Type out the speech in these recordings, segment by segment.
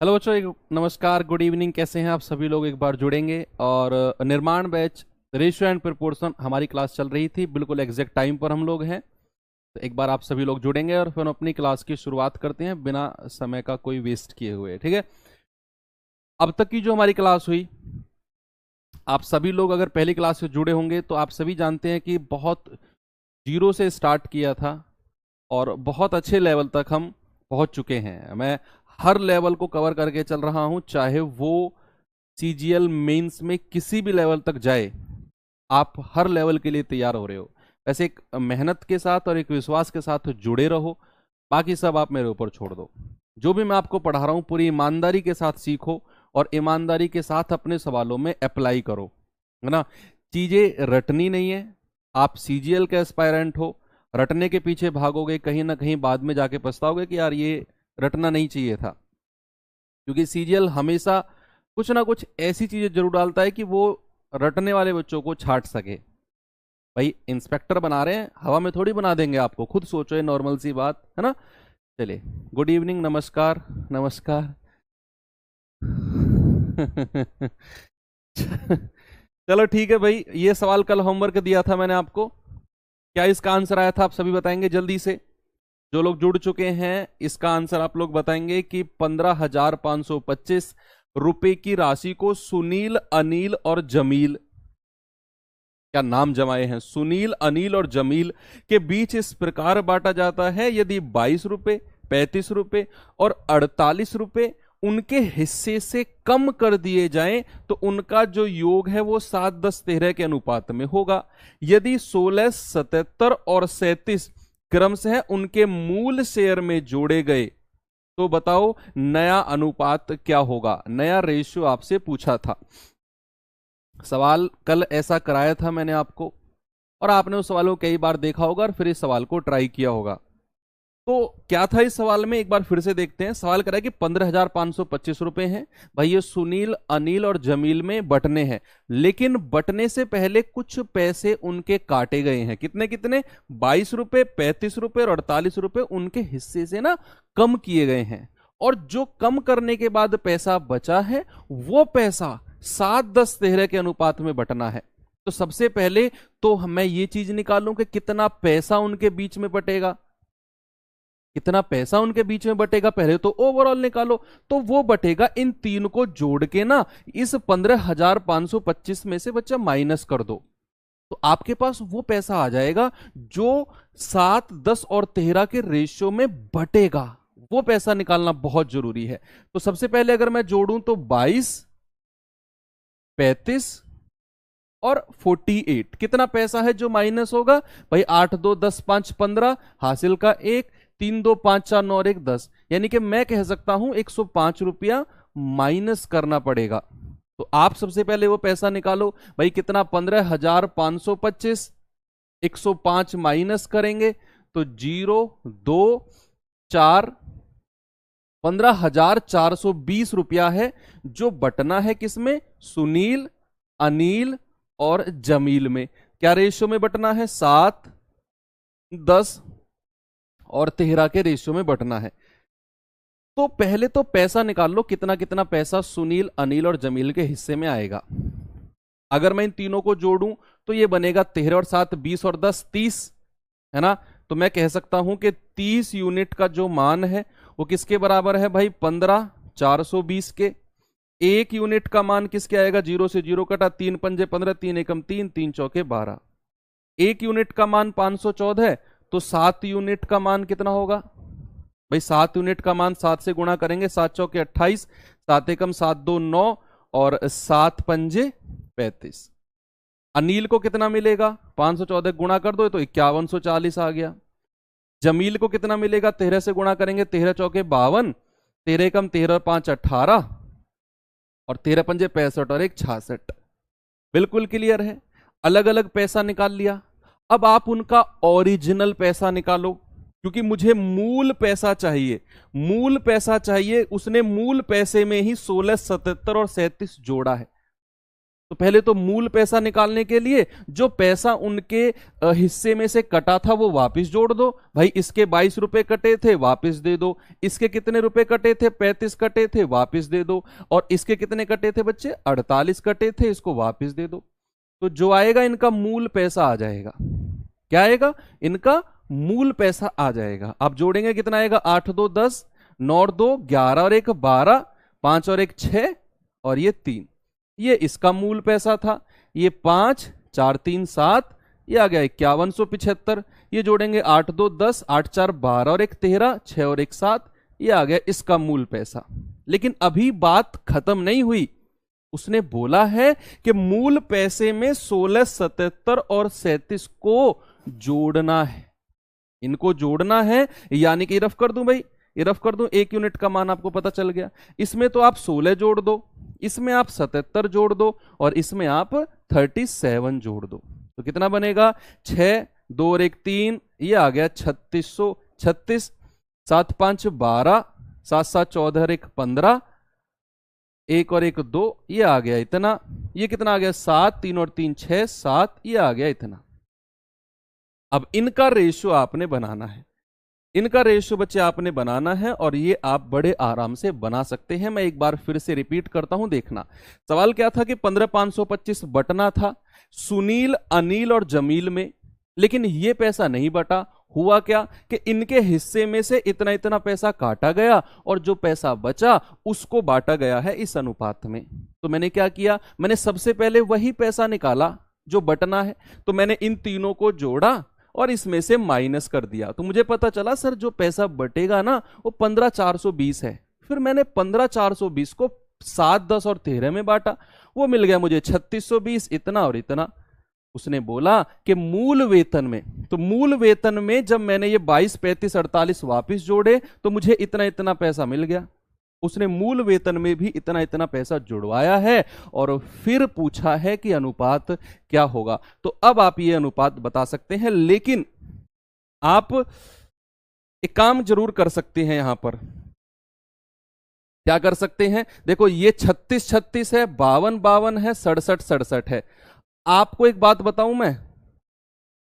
Hello बच्चों, एक नमस्कार, गुड इवनिंग। कैसे हैं आप सभी लोग? एक बार जुड़ेंगे। और निर्माण बैच रेशियो एंड प्रोपोर्शन हमारी क्लास चल रही थी, बिल्कुल एग्जैक्ट टाइम पर हम लोग हैं। तो एक बार आप सभी लोग जुड़ेंगे और फिर हम अपनी क्लास की शुरुआत करते हैं बिना समय का कोई वेस्ट किए हुए। ठीक है? अब तक की जो हमारी क्लास हुई, आप सभी लोग अगर पहली क्लास से जुड़े होंगे तो आप सभी जानते हैं कि बहुत जीरो से स्टार्ट किया था और बहुत अच्छे लेवल तक हम पहुंच चुके हैं। मैं हर लेवल को कवर करके चल रहा हूं, चाहे वो सीजीएल मेंस में किसी भी लेवल तक जाए, आप हर लेवल के लिए तैयार हो रहे हो। वैसे एक मेहनत के साथ और एक विश्वास के साथ जुड़े रहो, बाकी सब आप मेरे ऊपर छोड़ दो। जो भी मैं आपको पढ़ा रहा हूं पूरी ईमानदारी के साथ सीखो और ईमानदारी के साथ अपने सवालों में अप्लाई करो, है ना? चीजें रटनी नहीं है। आप सीजीएल के एस्पायरेंट हो, रटने के पीछे भागोगे, कहीं ना कहीं बाद में जाके पछताओगे कि यार ये रटना नहीं चाहिए था। क्योंकि सीजीएल हमेशा कुछ ना कुछ ऐसी चीजें जरूर डालता है कि वो रटने वाले बच्चों को छांट सके। भाई इंस्पेक्टर बना रहे हैं, हवा में थोड़ी बना देंगे आपको, खुद सोचो, ये नॉर्मल सी बात है ना। चलिए, गुड इवनिंग, नमस्कार। नमस्कार। चलो ठीक है भाई, ये सवाल कल होमवर्क दिया था मैंने आपको, क्या इसका आंसर आया था आप सभी बताएंगे जल्दी से? जो लोग जुड़ चुके हैं इसका आंसर आप लोग बताएंगे कि 15,525 रुपए की राशि को सुनील, अनिल और जमील, क्या नाम जमाए हैं, सुनील, अनिल और जमील के बीच इस प्रकार बांटा जाता है। यदि 22 रुपए, 35 रुपए और 48 रुपए उनके हिस्से से कम कर दिए जाएं तो उनका जो योग है वो 7-10-13 के अनुपात में होगा। यदि 16, 77 और 37 क्रमशः उनके मूल शेयर में जोड़े गए तो बताओ नया अनुपात क्या होगा। नया रेशियो आपसे पूछा था। सवाल कल ऐसा कराया था मैंने आपको, और आपने उस सवाल को कई बार देखा होगा और फिर इस सवाल को ट्राई किया होगा। तो क्या था इस सवाल में, एक बार फिर से देखते हैं। सवाल करा कि 15,525 रुपए हैं। भाई ये सुनील, अनिल और जमील में बटने हैं, लेकिन बटने से पहले कुछ पैसे उनके काटे गए हैं। कितने कितने? 22 रुपए, 35 रुपए और 48 रुपए उनके हिस्से से ना कम किए गए हैं। और जो कम करने के बाद पैसा बचा है वो पैसा 7-10-13 के अनुपात में बटना है। तो सबसे पहले तो मैं ये चीज निकालूं कि कितना पैसा उनके बीच में बटेगा। कितना पैसा उनके बीच में बटेगा पहले तो ओवरऑल निकालो। तो वो बटेगा, इन तीन को जोड़ के ना इस 15,525 में से बच्चा माइनस कर दो, तो आपके पास वो पैसा आ जाएगा जो 7, 10 और 13 के रेशियो में बटेगा। वो पैसा निकालना बहुत जरूरी है। तो सबसे पहले अगर मैं जोड़ूं तो 22, 35 और 48, कितना पैसा है जो माइनस होगा? भाई 8, 2, 10, 5, 15, हासिल का 1, 3, 2, 5, 4, 9 और 1, 10। यानी कि मैं कह सकता हूं 105 रुपया माइनस करना पड़ेगा। तो आप सबसे पहले वो पैसा निकालो। भाई कितना? 15,525, 105 माइनस करेंगे तो 0, 2, 4, 15,420 रुपया है जो बटना है किसमें? सुनील, अनिल और जमील में। क्या रेशियो में बटना है? 7, 10 और 13 के रेशियो में बटना है। तो पहले तो पैसा निकाल लो, कितना कितना पैसा सुनील, अनिल और जमील के हिस्से में आएगा। अगर मैं इन तीनों को जोड़ूं तो ये बनेगा 13 और 7, 20 और 10, 30, है ना? तो मैं कह सकता हूं कि 30 यूनिट का जो मान है वो किसके बराबर है? भाई 15,420 के। 1 यूनिट का मान किसके आएगा? 0 से 0 कटा, 3 पंजे 15, 3 एकम 3, 3 चौके 12। 1 यूनिट का मान 514 है, तो 7 यूनिट का मान कितना होगा? भाई 7 यूनिट का मान 7 से गुणा करेंगे, 7 चौके 28, 7 एकम 7, 2 9 और 7 पंजे 35। अनिल को कितना मिलेगा? 514 गुणा कर दो तो 5140 आ गया। जमील को कितना मिलेगा? 13 से गुणा करेंगे, 13 चौके 52, 13 एकम 13, 5 18 और 13 पंजे 65 और 1 66। बिल्कुल क्लियर है। अलग अलग पैसा निकाल लिया। अब आप उनका ओरिजिनल पैसा निकालो, क्योंकि मुझे मूल पैसा चाहिए। मूल पैसा चाहिए, उसने मूल पैसे में ही 16, 77 और 37 जोड़ा है। तो पहले तो मूल पैसा निकालने के लिए जो पैसा उनके हिस्से में से कटा था वो वापस जोड़ दो। भाई इसके 22 रुपए कटे थे, वापस दे दो। इसके कितने रुपए कटे थे? 35 कटे थे, वापस दे दो। और इसके कितने कटे थे बच्चे? 48 कटे थे, इसको वापस दे दो। तो जो आएगा इनका मूल पैसा आ जाएगा। क्या आएगा? इनका मूल पैसा आ जाएगा। आप जोड़ेंगे कितना आएगा? 8 2 10, 9 2 11 और 1 12, 5 और 1 6 और ये 3। ये इसका मूल पैसा था। ये 5 4 3 7, ये आ गया 5175। ये जोड़ेंगे 8 2 10, 8 4 12 और 1 13, 6 और 1 7, ये आ गया इसका मूल पैसा। लेकिन अभी बात खत्म नहीं हुई। उसने बोला है कि मूल पैसे में 16 77 और 37 को जोड़ना है। इनको जोड़ना है, यानी कि रफ कर दूं भाई, ये रफ कर दूं। 1 यूनिट का मान आपको पता चल गया। इसमें तो आप 16 जोड़ दो, इसमें आप 77 जोड़ दो और इसमें आप 37 जोड़ दो। तो कितना बनेगा? 6 2 और 1 3, ये आ गया 3636। 7 5 12, 7 7 14 और 1 15, 1 और 1 2, ये आ गया इतना। ये कितना आ गया? 7 3 और 3 6 7, ये आ गया इतना। अब इनका रेशियो आपने बनाना है। इनका रेशियो बच्चे आपने बनाना है और ये आप बड़े आराम से बना सकते हैं। मैं एक बार फिर से रिपीट करता हूं, देखना। सवाल क्या था कि 15,525 बटना था सुनील, अनिल और जमील में, लेकिन ये पैसा नहीं बटा। हुआ क्या कि इनके हिस्से में से इतना इतना पैसा काटा गया और जो पैसा बचा उसको बांटा गया है इस अनुपात में। तो मैंने क्या किया? मैंने सबसे पहले वही पैसा निकाला जो बटना है। तो मैंने इन तीनों को जोड़ा और इसमें से माइनस कर दिया। तो मुझे पता चला सर जो पैसा बटेगा ना वो 15,420 है। फिर मैंने 15,420 को 7 10 और 13 में बांटा। वो मिल गया मुझे 3620, इतना और इतना। उसने बोला कि मूल वेतन में, तो मूल वेतन में जब मैंने ये 22 35 48 वापस जोड़े तो मुझे इतना इतना पैसा मिल गया। उसने मूल वेतन में भी इतना इतना पैसा जुड़वाया है और फिर पूछा है कि अनुपात क्या होगा। तो अब आप ये अनुपात बता सकते हैं, लेकिन आप एक काम जरूर कर सकते हैं। यहां पर क्या कर सकते हैं? देखो ये 36 36 है, 52 52 है, 67 67 है। आपको एक बात बताऊं मैं,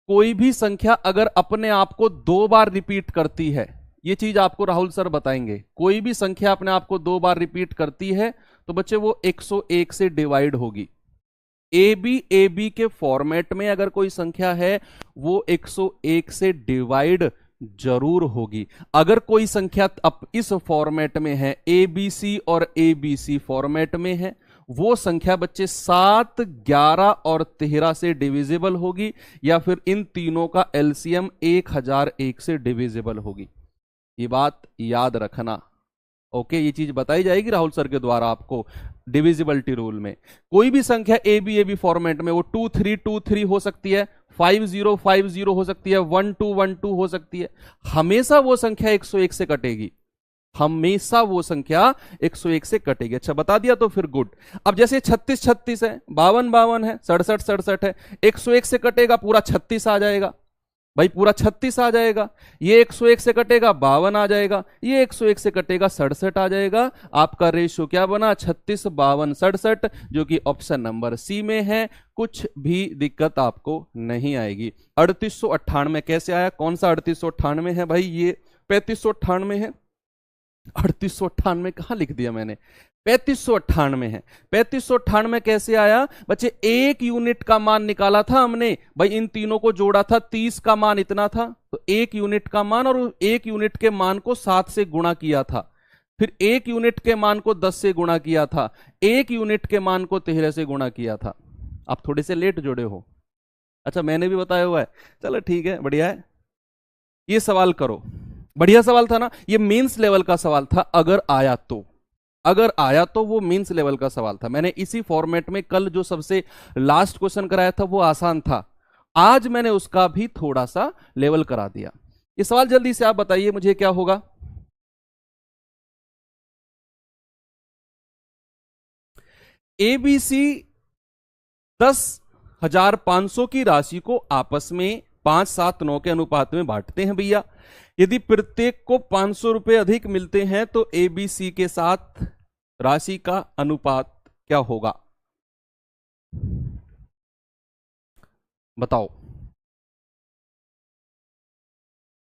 कोई भी संख्या अगर अपने आप को 2 बार रिपीट करती है, ये चीज आपको राहुल सर बताएंगे, कोई भी संख्या अपने आप को 2 बार रिपीट करती है तो बच्चे वो 101 से डिवाइड होगी। ए बी के फॉर्मेट में अगर कोई संख्या है वो 101 से डिवाइड जरूर होगी। अगर कोई संख्या अब इस फॉर्मेट में है, ABC और ABC फॉर्मेट में है, वो संख्या बच्चे 7 11 और 13 से डिविजिबल होगी, या फिर इन तीनों का एलसीएम 1001 से डिविजिबल होगी। ये बात याद रखना। ओके, ये चीज बताई जाएगी राहुल सर के द्वारा आपको डिविजिबिलिटी रूल में। कोई भी संख्या ए बी फॉर्मेट में वो 2 3 2 3 हो सकती है, 5 0 5 0 हो सकती है, 1 2 1 2 हो सकती है। हमेशा वो संख्या 101 से कटेगी, हमेशा वो संख्या 101 से कटेगी। अच्छा बता दिया तो फिर गुड। अब जैसे 36 36 है, 52 52 है, 67 67 है, 101 से कटेगा पूरा 36 आ जाएगा भाई, पूरा 36 आ जाएगा। ये 101 से कटेगा 52 आ जाएगा, ये 101 से कटेगा 67 आ जाएगा। आपका रेशियो क्या बना? 36 52 67, जो कि ऑप्शन नंबर सी में है। कुछ भी दिक्कत आपको नहीं आएगी। 3898 कैसे आया? कौन सा 3898 है भाई? ये 3598 है। 3898 कहां लिख दिया मैंने? 3598 है। 3598 कैसे आया बच्चे? 1 यूनिट का मान निकाला था हमने भाई, इन तीनों को जोड़ा था, 30 का मान इतना था, तो 1 यूनिट का मान, और 1 यूनिट के मान को 7 से गुणा किया था, फिर 1 यूनिट के मान को 10 से गुणा किया था, 1 यूनिट के मान को 13 से गुणा किया था। आप थोड़े से लेट जुड़े हो। अच्छा मैंने भी बताया हुआ है, चलो ठीक है, बढ़िया है। ये सवाल करो, बढ़िया सवाल था ना, ये मेंस लेवल का सवाल था। अगर आया तो वो मेंस लेवल का सवाल था। मैंने इसी फॉर्मेट में कल जो सबसे लास्ट क्वेश्चन कराया था वो आसान था, आज मैंने उसका भी थोड़ा सा लेवल करा दिया। ये सवाल जल्दी से आप बताइए मुझे क्या होगा? एबीसी 10,500 की राशि को आपस में 5 7 9 के अनुपात में बांटते हैं भैया। यदि प्रत्येक को 500 रुपए अधिक मिलते हैं तो एबीसी के साथ राशि का अनुपात क्या होगा? बताओ,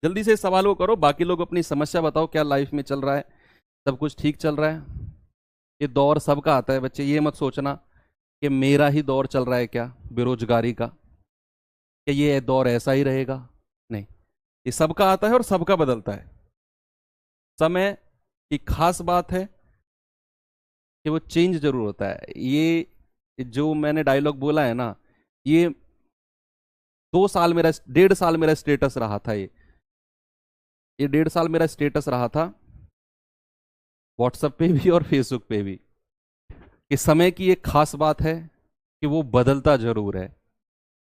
जल्दी से इस सवाल को करो। बाकी लोग अपनी समस्या बताओ, क्या लाइफ में चल रहा है, सब कुछ ठीक चल रहा है? ये दौर सबका आता है बच्चे, ये मत सोचना कि मेरा ही दौर चल रहा है क्या बेरोजगारी का, कि ये दौर ऐसा ही रहेगा। नहीं, ये सबका आता है और सबका बदलता है। समय की खास बात है कि वो चेंज जरूर होता है। ये जो मैंने डायलॉग बोला है ना, ये 2 साल मेरा, 1.5 साल मेरा स्टेटस रहा था। ये 1.5 साल मेरा स्टेटस रहा था व्हाट्सएप पे भी और फेसबुक पे भी, कि समय की एक खास बात है कि वो बदलता जरूर है।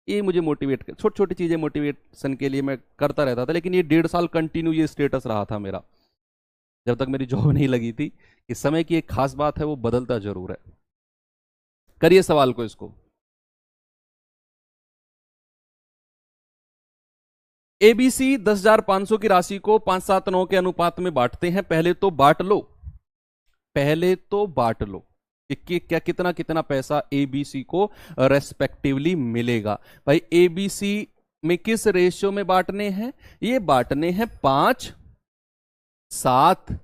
ये मुझे मोटिवेट कर, छोटी छोटी चीजें मोटिवेशन के लिए मैं करता रहता था, लेकिन ये 1.5 साल कंटिन्यू ये स्टेटस रहा था मेरा, जब तक मेरी जॉब नहीं लगी थी, कि समय की एक खास बात है वो बदलता जरूर है। करिए सवाल को इसको। एबीसी 10,500 की राशि को 5-7-9 के अनुपात में बांटते हैं। पहले तो बांट लो, पहले तो बांट लो कि क्या कितना कितना पैसा एबीसी को रेस्पेक्टिवली मिलेगा। भाई एबीसी में किस रेशियो में बांटने हैं? ये बांटने हैं 5, 7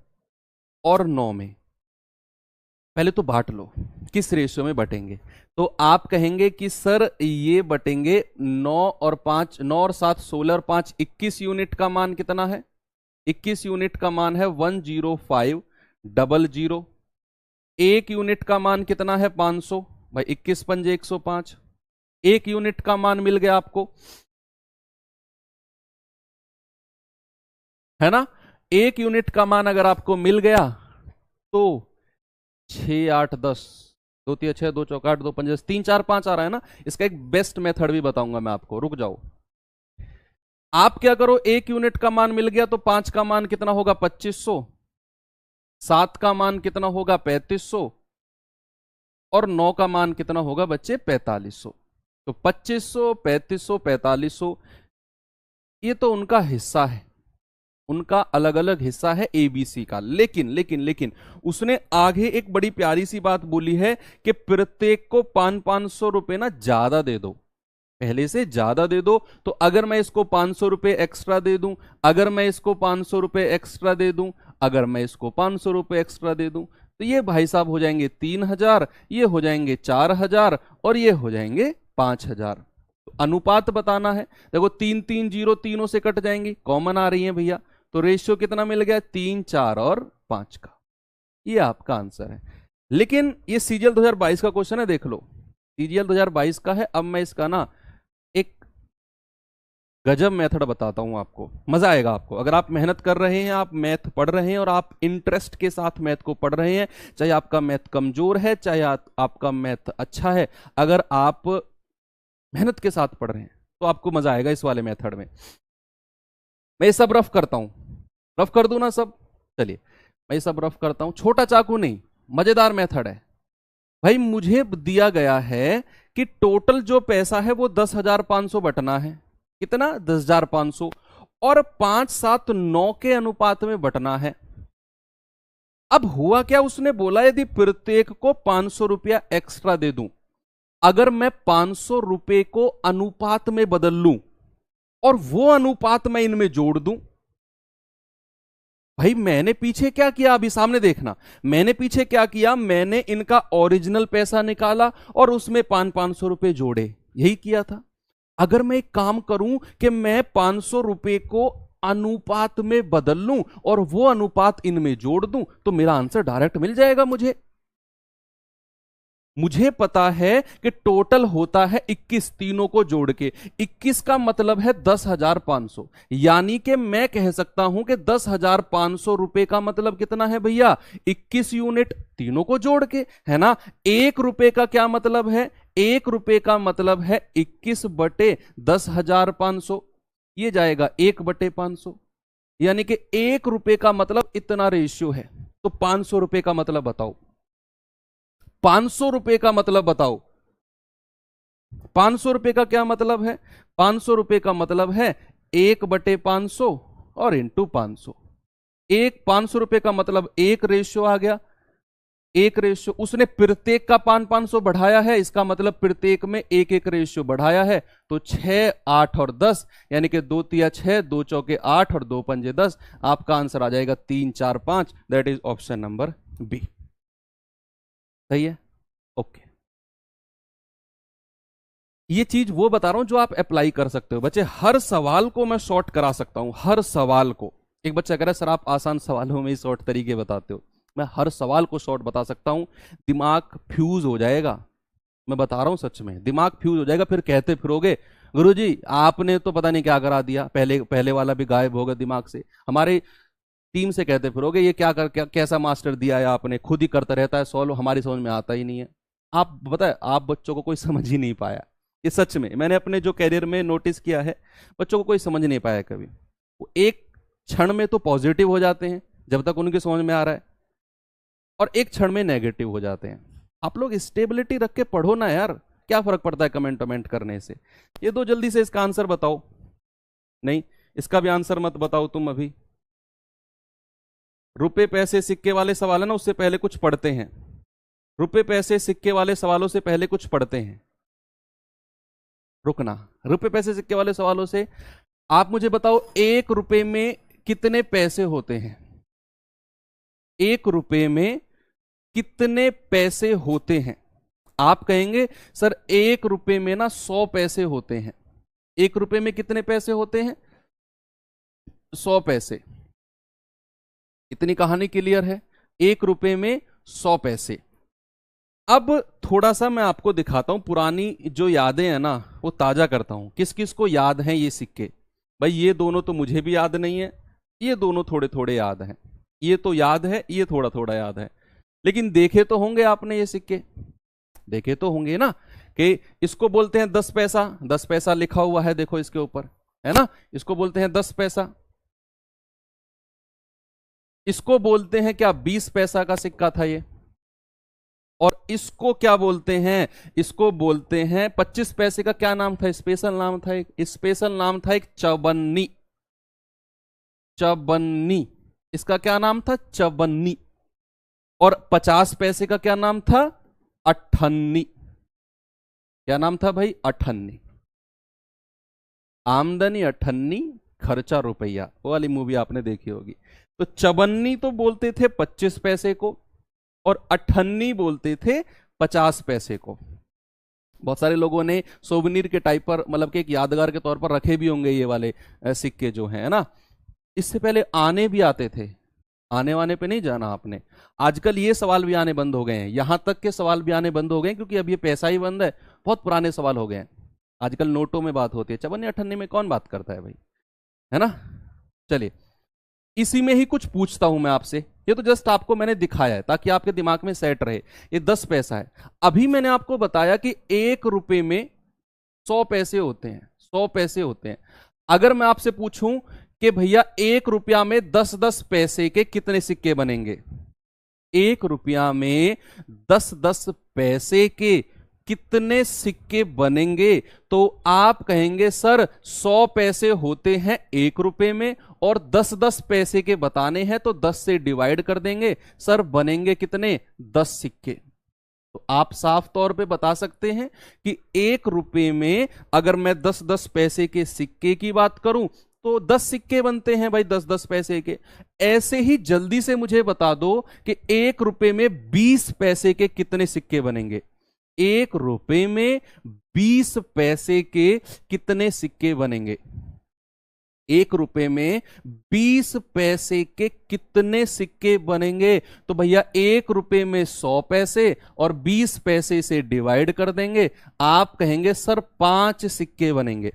और 9 में। पहले तो बांट लो किस रेशियो में बटेंगे। तो आप कहेंगे कि सर ये बटेंगे 9 और 5, 9 और 7 16 और 5 21 यूनिट का मान कितना है? 21 यूनिट का मान है 10500। 1 यूनिट का मान कितना है? 500। भाई 21 पंजे 105, 1 यूनिट का मान मिल गया आपको, है ना? 1 यूनिट का मान अगर आपको मिल गया तो 6 8 10, 2 3 6, 2 4 8, 2 5 3 4 5 आ रहा है ना। इसका एक बेस्ट मेथड भी बताऊंगा मैं आपको, रुक जाओ। आप क्या करो, 1 यूनिट का मान मिल गया तो 5 का मान कितना होगा? 2500। 7 का मान कितना होगा? 3500। और 9 का मान कितना होगा बच्चे? 4500। तो 2500, 3500, 4500, ये तो उनका हिस्सा है, उनका अलग अलग हिस्सा है एबीसी का। लेकिन लेकिन लेकिन उसने आगे एक बड़ी प्यारी सी बात बोली है कि प्रत्येक को 500-500 रुपए ना ज्यादा दे दो, पहले से ज्यादा दे दो। तो अगर मैं इसको 500 रुपए एक्स्ट्रा दे दूं, अगर मैं इसको 500 रुपए एक्स्ट्रा दे दूं, अगर मैं इसको 500 रुपए एक्स्ट्रा दे दूं, तो ये भाई साहब हो जाएंगे 3000, ये हो जाएंगे 4000 और ये हो जाएंगे 5000। तो अनुपात बताना है। देखो 3 3 0 तीनों से कट जाएंगी, कॉमन आ रही है भैया, तो रेशियो कितना मिल गया? 3 4 और 5 का। ये आपका आंसर है। लेकिन ये सीजीएल 2022 का क्वेश्चन है, देख लो, सीजीएल 2022 का है। अब मैं इसका ना एक गजब मेथड बताता हूं आपको, मजा आएगा आपको। अगर आप मेहनत कर रहे हैं, आप मैथ पढ़ रहे हैं और आप इंटरेस्ट के साथ मैथ को पढ़ रहे हैं, चाहे आपका मैथ कमजोर है चाहे आपका मैथ अच्छा है, अगर आप मेहनत के साथ पढ़ रहे हैं तो आपको मजा आएगा इस वाले मेथड में। मैं ये सब रफ करता हूं, रफ कर दूं ना सब? चलिए मैं ये सब रफ करता हूं, छोटा चाकू नहीं, मजेदार मेथड है। भाई मुझे दिया गया है कि टोटल जो पैसा है वो 10,500 बटना है। कितना? 10,500। और 5 7 9 के अनुपात में बटना है। अब हुआ क्या, उसने बोला यदि प्रत्येक को 500 रुपया एक्स्ट्रा दे दूं, अगर मैं 500 रुपए को अनुपात में बदल लूं और वो अनुपात मैं इनमें जोड़ दूं, भाई मैंने पीछे क्या किया, अभी सामने देखना, मैंने पीछे क्या किया, मैंने इनका ओरिजिनल पैसा निकाला और उसमें 500 रुपए जोड़े, यही किया था। अगर मैं एक काम करूं कि मैं 500 रुपए को अनुपात में बदल लूं और वो अनुपात इनमें जोड़ दूं, तो मेरा आंसर डायरेक्ट मिल जाएगा मुझे। मुझे पता है कि टोटल होता है 21, तीनों को जोड़ के 21 का मतलब है 10,500, यानी कि मैं कह सकता हूं कि 10,500 रुपए का मतलब कितना है भैया? 21 यूनिट, तीनों को जोड़ के, है ना। 1 रुपए का क्या मतलब है? 1 रुपए का मतलब है 21 बटे 10,500, ये जाएगा 1 बटे 500, यानी कि 1 रुपए का मतलब इतना रेशियो है। तो 500 रुपए का मतलब बताओ, 500 रुपए का मतलब बताओ। 500 रुपए का क्या मतलब है? 500 रुपए का मतलब है 1 बटे 500 और इंटू 500। 500 रुपए का मतलब 1 रेशियो आ गया, 1 रेशियो, उसने प्रत्येक का 500 बढ़ाया है, इसका मतलब प्रत्येक में 1 रेशियो बढ़ाया है। तो 6, 8 और 10, यानी कि 2 तिया 6, 2 चौके 8 और 2 पंजे 10। आपका आंसर आ जाएगा 3, 4, 5। That is option number b. सही है, ओके। ये चीज वो बता रहा हूं जो आप अप्लाई कर सकते हो बच्चे। हर सवाल को मैं शॉर्ट करा सकता हूं, हर सवाल को। एक बच्चा कह रहा है सर आप आसान सवालों में ही शॉर्ट तरीके बताते हो। मैं हर सवाल को शॉर्ट बता सकता हूं। दिमाग फ्यूज हो जाएगा, मैं बता रहा हूं सच में, दिमाग फ्यूज हो जाएगा। फिर कहते फिरोगे गुरुजी आपने तो पता नहीं क्या करा दिया, पहले पहले वाला भी गायब होगा दिमाग से। हमारे टीम से कहते फिरोगे ये क्या कैसा मास्टर दिया है आपने, खुद ही करता रहता है सॉल्व, हमारी समझ में आता ही नहीं है। आप पता है आप बच्चों को कोई समझ ही नहीं पाया। ये सच में मैंने अपने जो कैरियर में नोटिस किया है, बच्चों को कोई समझ नहीं पाया कभी। वो एक क्षण में तो पॉजिटिव हो जाते हैं जब तक उनकी समझ में आ रहा है, और एक क्षण में नेगेटिव हो जाते हैं। आप लोग स्टेबिलिटी रख के पढ़ो ना यार, क्या फर्क पड़ता है कमेंट वमेंट करने से। ये दो जल्दी से इसका आंसर बताओ। नहीं, इसका भी आंसर मत बताओ तुम अभी। रुपए पैसे सिक्के वाले सवाल है ना, उससे पहले कुछ पढ़ते हैं। रुपए पैसे सिक्के वाले सवालों से पहले कुछ पढ़ते हैं। रुकना, रुपए पैसे सिक्के वाले सवालों से आप मुझे बताओ 1 रुपए में कितने पैसे होते हैं। 1 रुपए में कितने पैसे होते हैं। आप कहेंगे सर 1 रुपए में ना 100 पैसे होते हैं। 1 रुपए में कितने पैसे होते हैं? 100 पैसे। इतनी कहानी क्लियर है? 1 रुपए में 100 पैसे। अब थोड़ा सा मैं आपको दिखाता हूं, पुरानी जो यादें हैं ना वो ताजा करता हूं। किस किस को याद हैं ये सिक्के? भाई ये दोनों तो मुझे भी याद नहीं है, ये दोनों थोड़े थोड़े याद हैं। ये तो याद है, ये थोड़ा थोड़ा याद है, लेकिन देखे तो होंगे आपने ये सिक्के, देखे तो होंगे ना कि इसको बोलते हैं 10 पैसा। 10 पैसा लिखा हुआ है देखो इसके ऊपर, है ना। इसको बोलते हैं 10 पैसा। इसको बोलते हैं क्या? 20 पैसा का सिक्का था ये। और इसको क्या बोलते हैं? इसको बोलते हैं 25 पैसे का क्या नाम था? स्पेशल नाम था, एक स्पेशल नाम था, एक चवन्नी। चवन्नी, इसका क्या नाम था? चवन्नी। और 50 पैसे का क्या नाम था? अठन्नी। क्या नाम था भाई? अठन्नी। आमदनी अठन्नी, खर्चा रुपया, वो वाली मूवी आपने देखी होगी। तो चवन्नी तो बोलते थे 25 पैसे को, और अठन्नी बोलते थे 50 पैसे को। बहुत सारे लोगों ने सोवनीर के टाइप पर, मतलब कि एक यादगार के तौर पर रखे भी होंगे ये वाले सिक्के जो हैं, है ना। इससे पहले आने भी आते थे, आने वाने पे नहीं जाना आपने। आजकल ये सवाल भी आने बंद हो गए हैं, यहां तक के सवाल भी आने बंद हो गए हैं, क्योंकि अब ये पैसा ही बंद है। बहुत पुराने सवाल हो गए हैं, आजकल नोटों में बात होती है। चवन्नी अठन्नी में कौन बात करता है भाई, है ना। चलिए इसी में ही कुछ पूछता हूं मैं आपसे। ये तो जस्ट आपको मैंने दिखाया है ताकि आपके दिमाग में सेट रहे। ये 10 पैसा है। अभी मैंने आपको बताया कि 1 रुपए में 100 पैसे होते हैं, 100 पैसे होते हैं। अगर मैं आपसे पूछूं कि भैया 1 रुपया में 10-10 पैसे के कितने सिक्के बनेंगे? 1 रुपया में 10-10 पैसे के कितने सिक्के बनेंगे? तो आप कहेंगे सर 100 पैसे होते हैं 1 रुपए में, और 10-10 पैसे के बताने हैं तो 10 से डिवाइड कर देंगे। सर बनेंगे कितने? 10 सिक्के। तो आप साफ तौर पे बता सकते हैं कि 1 रुपए में अगर मैं 10-10 पैसे के सिक्के की बात करूं तो 10 सिक्के बनते हैं भाई, 10-10 पैसे के। ऐसे ही जल्दी से मुझे बता दो कि 1 रुपए में 20 पैसे के कितने सिक्के बनेंगे? 1 रुपए में 20 पैसे के कितने सिक्के बनेंगे? 1 रुपए में 20 पैसे के कितने सिक्के बनेंगे? तो भैया 1 रुपए में 100 पैसे और 20 पैसे से डिवाइड कर देंगे। आप कहेंगे सर 5 सिक्के बनेंगे।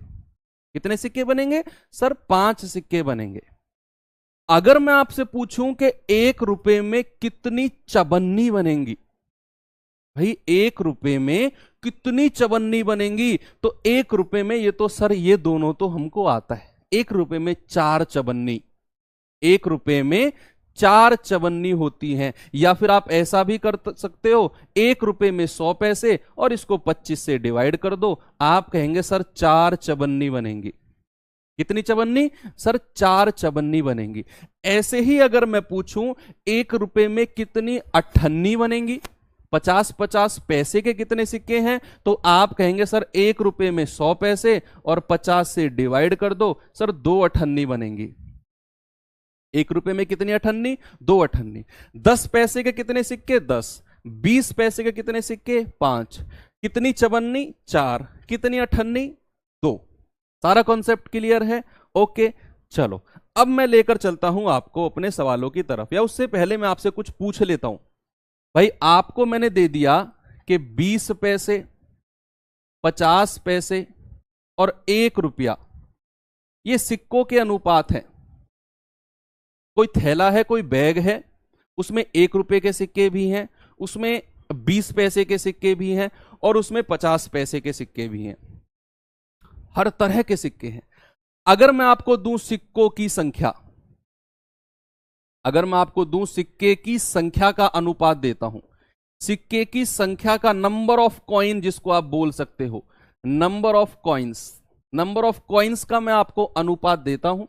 कितने सिक्के बनेंगे? सर 5 सिक्के बनेंगे। अगर मैं आपसे पूछूं कि 1 रुपए में कितनी चवन्नी बनेंगी, भाई 1 रुपए में कितनी चवन्नी बनेंगी? तो 1 रुपए में, ये तो सर ये दोनों तो हमको आता है, 1 रुपए में 4 चवन्नी। 1 रुपए में 4 चवन्नी होती हैं। या फिर आप ऐसा भी कर सकते हो, 1 रुपए में 100 पैसे और इसको 25 से डिवाइड कर दो। आप कहेंगे सर 4 चवन्नी बनेंगी। कितनी चवन्नी सर? 4 चवन्नी बनेंगी। ऐसे ही अगर मैं पूछूं 1 रुपए में कितनी अठन्नी बनेंगी, 50-50 पैसे के कितने सिक्के हैं, तो आप कहेंगे सर 1 रुपए में 100 पैसे और 50 से डिवाइड कर दो सर 2 अठन्नी बनेंगी। 1 रुपए में कितनी अठन्नी? 2 अठन्नी। 10 पैसे के कितने सिक्के? 10। 20 पैसे के कितने सिक्के? 5। कितनी चवन्नी? 4। कितनी अठन्नी? 2। सारा कॉन्सेप्ट क्लियर है? ओके, चलो अब मैं लेकर चलता हूं आपको अपने सवालों की तरफ, या उससे पहले मैं आपसे कुछ पूछ लेता हूं। भाई आपको मैंने दे दिया कि 20 पैसे, 50 पैसे और 1 रुपया ये सिक्कों के अनुपात हैं। कोई थैला है, कोई बैग है, उसमें 1 रुपए के सिक्के भी हैं, उसमें 20 पैसे के सिक्के भी हैं और उसमें 50 पैसे के सिक्के भी हैं। हर तरह के सिक्के हैं। अगर मैं आपको दूं सिक्कों की संख्या, अगर मैं आपको दूं सिक्के की संख्या का अनुपात देता हूं, सिक्के की संख्या का नंबर ऑफ कॉइन जिसको आप बोल सकते हो, number of coins, number of coins का मैं आपको अनुपात देता हूं।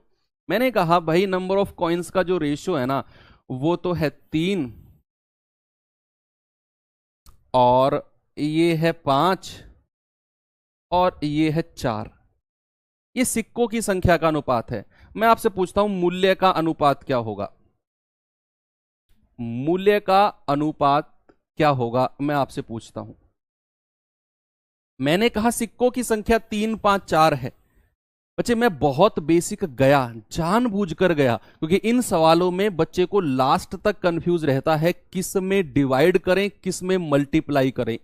मैंने कहा भाई नंबर ऑफ कॉइन्स का जो रेशियो है ना वो तो है 3 और ये है 5 और ये है 4। ये सिक्कों की संख्या का अनुपात है। मैं आपसे पूछता हूं मूल्य का अनुपात क्या होगा? मूल्य का अनुपात क्या होगा मैं आपसे पूछता हूं। मैंने कहा सिक्कों की संख्या 3, 5, 4 है। बच्चे मैं बहुत बेसिक गया, जानबूझकर गया, क्योंकि इन सवालों में बच्चे को लास्ट तक कंफ्यूज रहता है किस में डिवाइड करें किस में मल्टीप्लाई करें,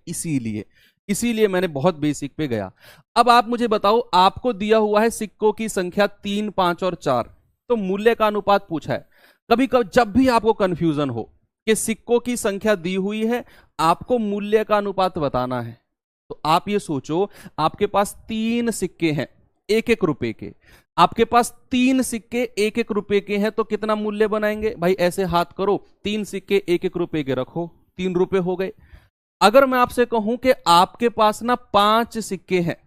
इसीलिए मैंने बहुत बेसिक पे गया। अब आप मुझे बताओ, आपको दिया हुआ है सिक्कों की संख्या 3, 5 और 4, तो मूल्य का अनुपात पूछा है। कभी कभी जब भी आपको कंफ्यूजन हो कि सिक्कों की संख्या दी हुई है, आपको मूल्य का अनुपात बताना है, तो आप ये सोचो आपके पास 3 सिक्के हैं 1-1 रुपए के, आपके पास 3 सिक्के 1-1 रुपए के हैं, तो कितना मूल्य बनाएंगे? भाई ऐसे हाथ करो, 3 सिक्के 1-1 रुपए के रखो, 3 रुपए हो गए। अगर मैं आपसे कहूं कि आपके पास ना 5 सिक्के हैं,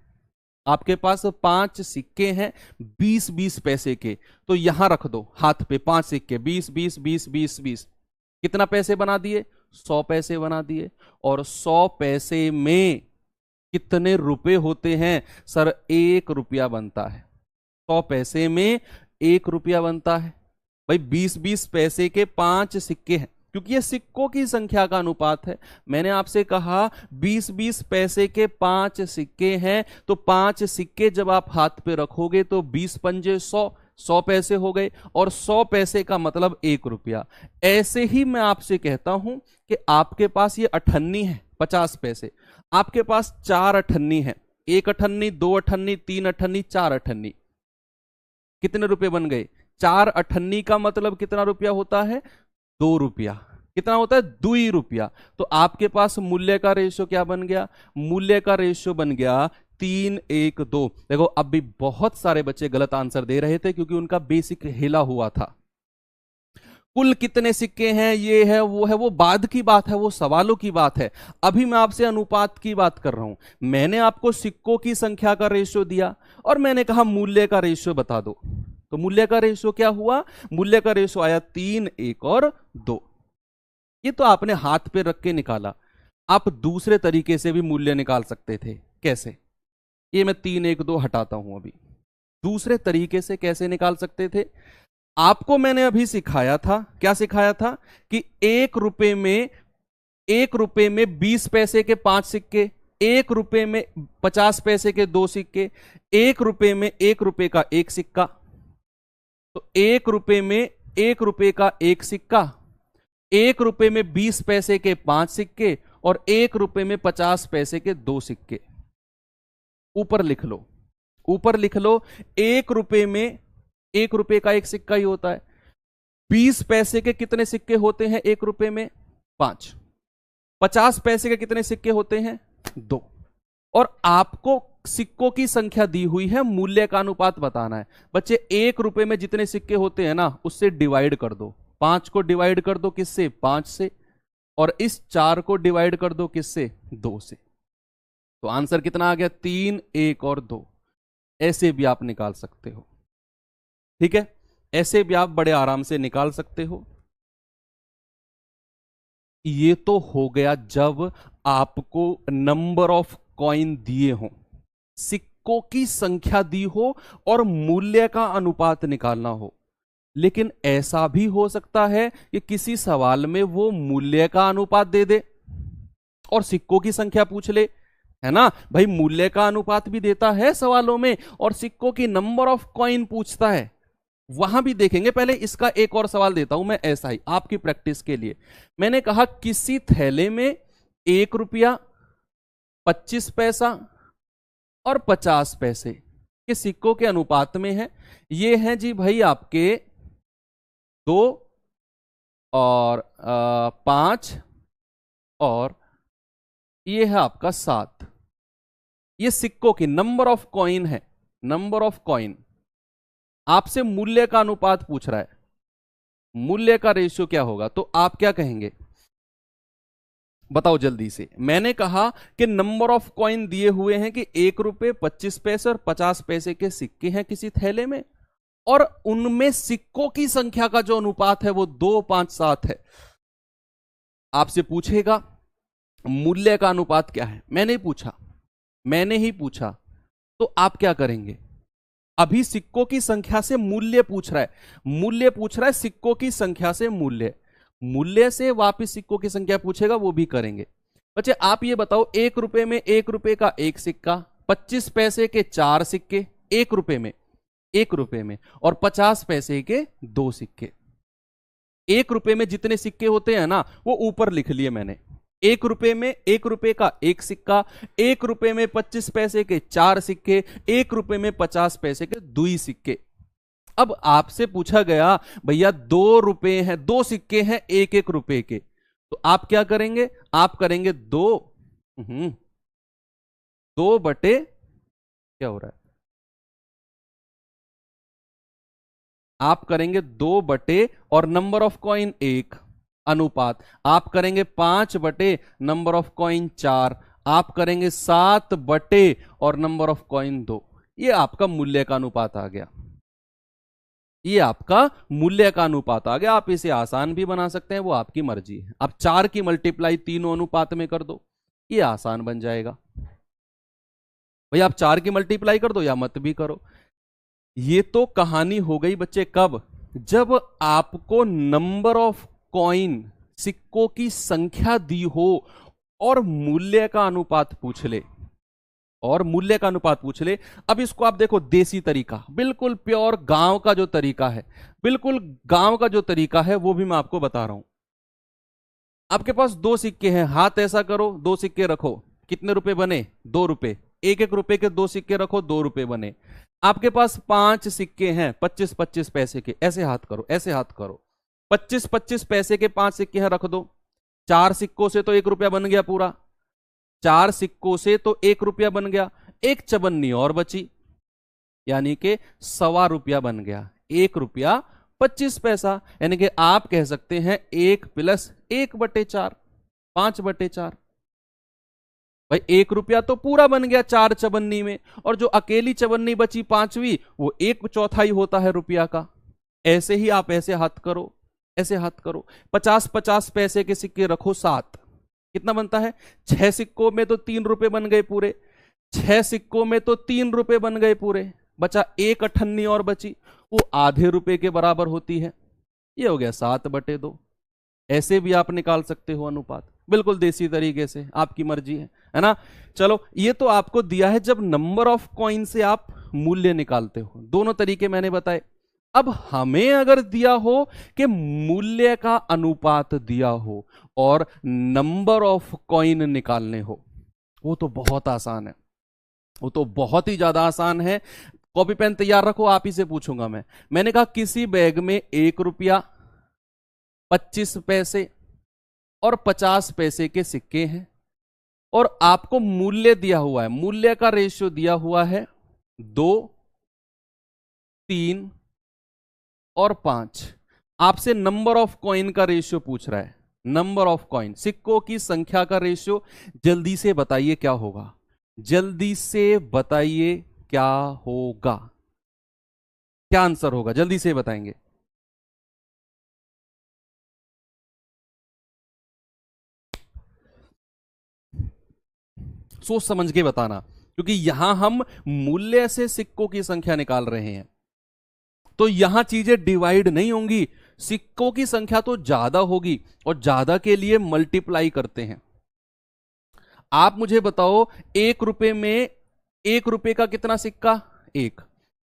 आपके पास 5 सिक्के हैं 20-20 पैसे के, तो यहां रख दो हाथ पे 5 सिक्के 20-20-20-20-20, कितना पैसे बना दिए? 100 पैसे बना दिए। और 100 पैसे में कितने रुपए होते हैं? सर 1 रुपया बनता है। 100 पैसे में 1 रुपया बनता है। भाई 20-20 पैसे के 5 सिक्के हैं, क्योंकि ये सिक्कों की संख्या का अनुपात है। मैंने आपसे कहा 20-20 पैसे के 5 सिक्के हैं, तो 5 सिक्के जब आप हाथ पे रखोगे तो 20 पंजे 100 पैसे हो गए, और 100 पैसे का मतलब 1 रुपया। ऐसे ही मैं आपसे कहता हूं कि आपके पास ये अठन्नी है 50 पैसे, आपके पास 4 अठन्नी है, 1 अठन्नी, 2 अठन्नी, 3 अठन्नी, 4 अठन्नी, कितने रुपए बन गए? 4 अठन्नी का मतलब कितना रुपया होता है? 2 रुपया। कितना होता है? 2 रुपया। तो आपके पास मूल्य का रेशियो क्या बन गया? मूल्य का रेशियो बन गया 3:1:2। देखो अब भी बहुत सारे बच्चे गलत आंसर दे रहे थे क्योंकि उनका बेसिक हिला हुआ था। कुल कितने सिक्के हैं, ये है वो बाद की बात है, वो सवालों की बात है। अभी मैं आपसे अनुपात की बात कर रहा हूं। मैंने आपको सिक्कों की संख्या का रेशियो दिया और मैंने कहा मूल्य का रेशियो बता दो, तो मूल्य का रेशियो क्या हुआ? मूल्य का रेशियो आया 3:1:2। ये तो आपने हाथ पे रख के निकाला। आप दूसरे तरीके से भी मूल्य निकाल सकते थे। कैसे? ये मैं 3:1:2 हटाता हूं। अभी दूसरे तरीके से कैसे निकाल सकते थे? आपको मैंने अभी सिखाया था, क्या सिखाया था? कि 1 रुपए में 20 पैसे के 5 सिक्के, 1 रुपए में 50 पैसे के 2 सिक्के, 1 रुपए में 1 रुपए का 1 सिक्का, तो 1 रुपए में 1 रुपए का 1 सिक्का, 1 रुपए में 20 पैसे के 5 सिक्के और 1 रुपए में 50 पैसे के 2 सिक्के। ऊपर लिख लो, ऊपर लिख लो। 1 रुपए में 1 रुपए का 1 सिक्का ही होता है। 20 पैसे के कितने सिक्के होते हैं 1 रुपए में? 5। 50 पैसे के कितने सिक्के होते हैं? 2। और आपको सिक्कों की संख्या दी हुई है, मूल्य का अनुपात बताना है। बच्चे 1 रुपए में जितने सिक्के होते हैं ना उससे डिवाइड कर दो। 5 को डिवाइड कर दो किससे? 5 से। और इस 4 को डिवाइड कर दो किससे? 2 से। तो आंसर कितना आ गया? 3, 1 और 2। ऐसे भी आप निकाल सकते हो। ठीक है, ऐसे भी आप बड़े आराम से निकाल सकते हो। ये तो हो गया जब आपको नंबर ऑफ कॉइन दिए हो, सिक्कों की संख्या दी हो और मूल्य का अनुपात निकालना हो। लेकिन ऐसा भी हो सकता है कि किसी सवाल में वो मूल्य का अनुपात दे दे और सिक्कों की संख्या पूछ ले, है ना भाई। मूल्य का अनुपात भी देता है सवालों में और सिक्कों की नंबर ऑफ कॉइन पूछता है, वहां भी देखेंगे। पहले इसका एक और सवाल देता हूं मैं ऐसा ही आपकी प्रैक्टिस के लिए। मैंने कहा किसी थैले में 1 रुपया, 25 पैसा और 50 पैसे के सिक्कों के अनुपात में है। ये हैं जी भाई आपके 2 और 5 और ये है आपका 7। ये सिक्कों की नंबर ऑफ कॉइन है, नंबर ऑफ कॉइन। आपसे मूल्य का अनुपात पूछ रहा है, मूल्य का रेशियो क्या होगा, तो आप क्या कहेंगे बताओ जल्दी से। मैंने कहा कि नंबर ऑफ कॉइन दिए हुए हैं कि 1 रुपए, 25 पैसे और 50 पैसे के सिक्के हैं किसी थैले में, और उनमें सिक्कों की संख्या का जो अनुपात है वो 2, 5, 7 है। आपसे पूछेगा मूल्य का अनुपात क्या है, मैंने ही पूछा, तो आप क्या करेंगे। अभी सिक्कों की संख्या से मूल्य पूछ रहा है, सिक्कों की संख्या से मूल्य से वापिस सिक्कों की संख्या पूछेगा, वो भी करेंगे। बच्चे आप ये बताओ, 1 रुपए में 1 रुपए का 1 सिक्का, 25 पैसे के 4 सिक्के 1 रुपए में और 50 पैसे के 2 सिक्के। 1 रुपए में जितने सिक्के होते हैं ना वो ऊपर लिख लिए मैंने। 1 रुपए में 1 रुपए का 1 सिक्का, 1 रुपए में 25 पैसे के 4 सिक्के, 1 रुपए में 50 पैसे के 2 सिक्के। अब आपसे पूछा गया भैया 2 रुपए हैं, 2 सिक्के हैं 1-1 रुपए के, तो आप क्या करेंगे, आप करेंगे 2 बटे क्या हो रहा है, आप करेंगे 2 बटे और नंबर ऑफ कॉइन 1 अनुपात, आप करेंगे 5 बटे नंबर ऑफ कॉइन 4, आप करेंगे 7 बटे और नंबर ऑफ कॉइन 2। ये आपका मूल्य का अनुपात आ गया, ये आपका मूल्य का अनुपात आ गया। आप इसे आसान भी बना सकते हैं, वो आपकी मर्जी है। आप 4 की मल्टीप्लाई तीनों अनुपात में कर दो, ये आसान बन जाएगा। भैया आप 4 की मल्टीप्लाई कर दो या मत भी करो। ये तो कहानी हो गई बच्चे कब, जब आपको नंबर ऑफ कॉइन, सिक्कों की संख्या दी हो और मूल्य का अनुपात पूछ ले, अब इसको आप देखो, देसी तरीका, बिल्कुल प्योर गांव का जो तरीका है, वो भी मैं आपको बता रहा हूं। आपके पास 2 सिक्के हैं, हाथ ऐसा करो, 2 सिक्के रखो, कितने रुपए बने, 2 रुपए। 1-1 रुपए के 2 सिक्के रखो, 2 रुपए बने। आपके पास 5 सिक्के हैं 25-25 पैसे के, ऐसे हाथ करो, 25-25 पैसे के 5 सिक्के हैं, रख दो। 4 सिक्कों से तो 1 रुपया बन गया पूरा, 4 सिक्कों से तो 1 रुपया बन गया, एक चवन्नी और बची, यानी कि 1.25 रुपया बन गया, 1 रुपया 25 पैसा। यानी कि आप कह सकते हैं 1 + 1/4, 5/4। भाई 1 रुपया तो पूरा बन गया 4 चवन्नी में, और जो अकेली चवन्नी बची 5वीं, वो 1/4 होता है रुपया का। ऐसे ही आप ऐसे हाथ करो, 50-50 पैसे के सिक्के रखो, 7, कितना बनता है, 6 सिक्कों में तो 3 रुपए बन गए पूरे, 6 सिक्कों में तो 3 रुपए बन गए पूरे, बचा 1 अठन्नी और बची, वो आधे रुपए के बराबर होती है। ये हो गया 7/2। ऐसे भी आप निकाल सकते हो अनुपात, बिल्कुल देसी तरीके से, आपकी मर्जी है ना। चलो ये तो आपको दिया है जब नंबर ऑफ कॉइन से आप मूल्य निकालते हो, दोनों तरीके मैंने बताए। अब हमें अगर दिया हो कि मूल्य का अनुपात दिया हो और नंबर ऑफ कॉइन निकालने हो, वो तो बहुत आसान है, वो तो बहुत ही ज्यादा आसान है। कॉपी पेन तैयार रखो, आप ही से पूछूंगा मैंने कहा किसी बैग में 1 रुपया, 25 पैसे और 50 पैसे के सिक्के हैं, और आपको मूल्य दिया हुआ है, मूल्य का रेशियो दिया हुआ है 2, 3 और 5। आपसे नंबर ऑफ कॉइन का रेशियो पूछ रहा है, नंबर ऑफ कॉइन, सिक्कों की संख्या का रेशियो। जल्दी से बताइए क्या होगा, जल्दी से बताइए क्या होगा। क्या आंसर होगा, जल्दी से बताएंगे। सोच समझ के बताना, क्योंकि यहां हम मूल्य से सिक्कों की संख्या निकाल रहे हैं, तो यहां चीजें डिवाइड नहीं होंगी, सिक्कों की संख्या तो ज्यादा होगी और ज्यादा के लिए मल्टीप्लाई करते हैं। आप मुझे बताओ, 1 रुपए में 1 रुपए का कितना सिक्का,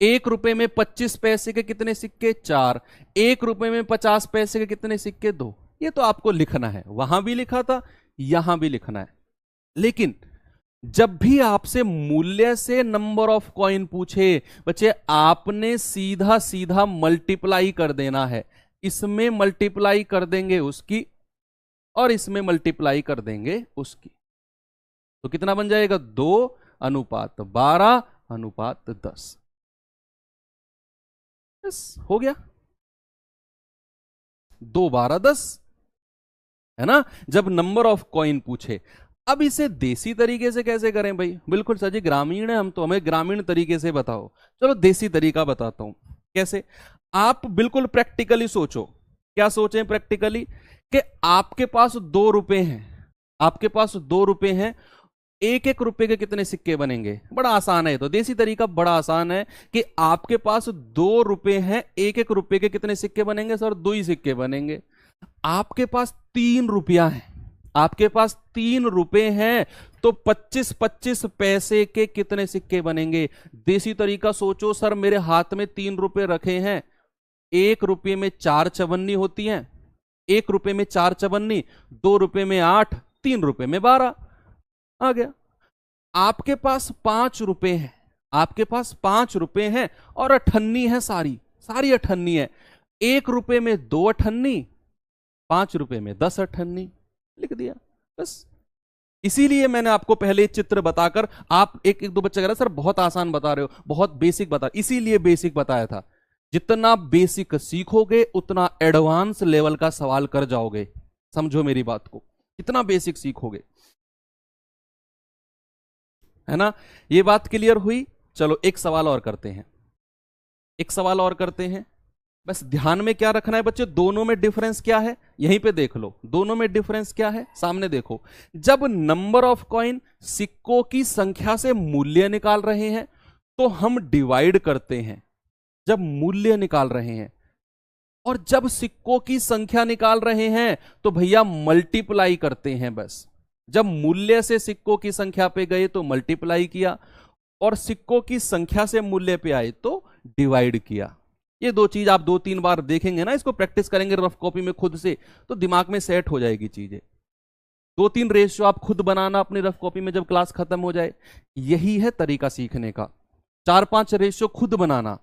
1 रुपए में 25 पैसे के कितने सिक्के, 4, 1 रुपए में 50 पैसे के कितने सिक्के, 2। ये तो आपको लिखना है, वहां भी लिखा था, यहां भी लिखना है। लेकिन जब भी आपसे मूल्य से नंबर ऑफ कॉइन पूछे बच्चे, आपने सीधा सीधा मल्टीप्लाई कर देना है। इसमें मल्टीप्लाई कर देंगे उसकी और इसमें मल्टीप्लाई कर देंगे उसकी, तो कितना बन जाएगा, 2:12:10। बस हो गया, 2:12:10 है ना, जब नंबर ऑफ कॉइन पूछे। अब इसे देसी तरीके से कैसे करें भाई, बिल्कुल सर जी ग्रामीण है हम, तो हमें ग्रामीण तरीके से बताओ। चलो देसी तरीका बताता हूं कैसे। आप बिल्कुल प्रैक्टिकली सोचो, क्या सोचें प्रैक्टिकली, कि आपके पास 2 रुपए हैं, आपके पास 2 रुपए हैं, 1-1 रुपए के कितने सिक्के बनेंगे। बड़ा आसान है, तो देसी तरीका बड़ा आसान है कि आपके पास 2 रुपए हैं, 1-1 रुपए के कितने सिक्के बनेंगे सर, 2 ही सिक्के बनेंगे। आपके पास 3 रुपया है, आपके पास 3 रुपए हैं, तो 25-25 पैसे के कितने सिक्के बनेंगे। देसी तरीका सोचो, सर मेरे हाथ में 3 रुपए रखे हैं, 1 रुपए में 4 चवन्नी होती हैं, 1 रुपए में 4 चवन्नी, 2 रुपए में 8, 3 रुपए में 12 आ गया। आपके पास 5 रुपए हैं, आपके पास 5 रुपए हैं और अठन्नी है, सारी सारी अठन्नी है। 1 रुपए में 2 अठन्नी, 5 रुपए में 10 अठन्नी, लिख दिया बस। इसीलिए मैंने आपको पहले चित्र बताकर, आप एक दो बच्चे कह रहे सर बहुत आसान बता रहे हो, बहुत बेसिक बता, इसीलिए बेसिक बताया था। जितना बेसिक सीखोगे उतना एडवांस लेवल का सवाल कर जाओगे, समझो मेरी बात को, कितना बेसिक सीखोगे, है ना। ये बात क्लियर हुई। चलो एक सवाल और करते हैं, एक सवाल और करते हैं। बस ध्यान में क्या रखना है बच्चे, दोनों में डिफरेंस क्या है, यहीं पे देख लो, दोनों में डिफरेंस क्या है, सामने देखो। जब नंबर ऑफ कॉइन सिक्कों की संख्या से मूल्य निकाल रहे हैं तो हम डिवाइड करते हैं, जब मूल्य निकाल रहे हैं। और जब सिक्कों की संख्या निकाल रहे हैं तो भैया मल्टीप्लाई करते हैं बस। जब मूल्य से सिक्कों की संख्या पे गए तो मल्टीप्लाई किया, और सिक्कों की संख्या से मूल्य पे आए तो डिवाइड किया। ये 2 चीज आप 2-3 बार देखेंगे ना, इसको प्रैक्टिस करेंगे रफ कॉपी में खुद से, तो दिमाग में सेट हो जाएगी चीजें। 2-3 रेशियो आप खुद बनाना अपनी रफ कॉपी में जब क्लास खत्म हो जाए, यही है तरीका सीखने का। 4-5 रेशियो खुद बनाना,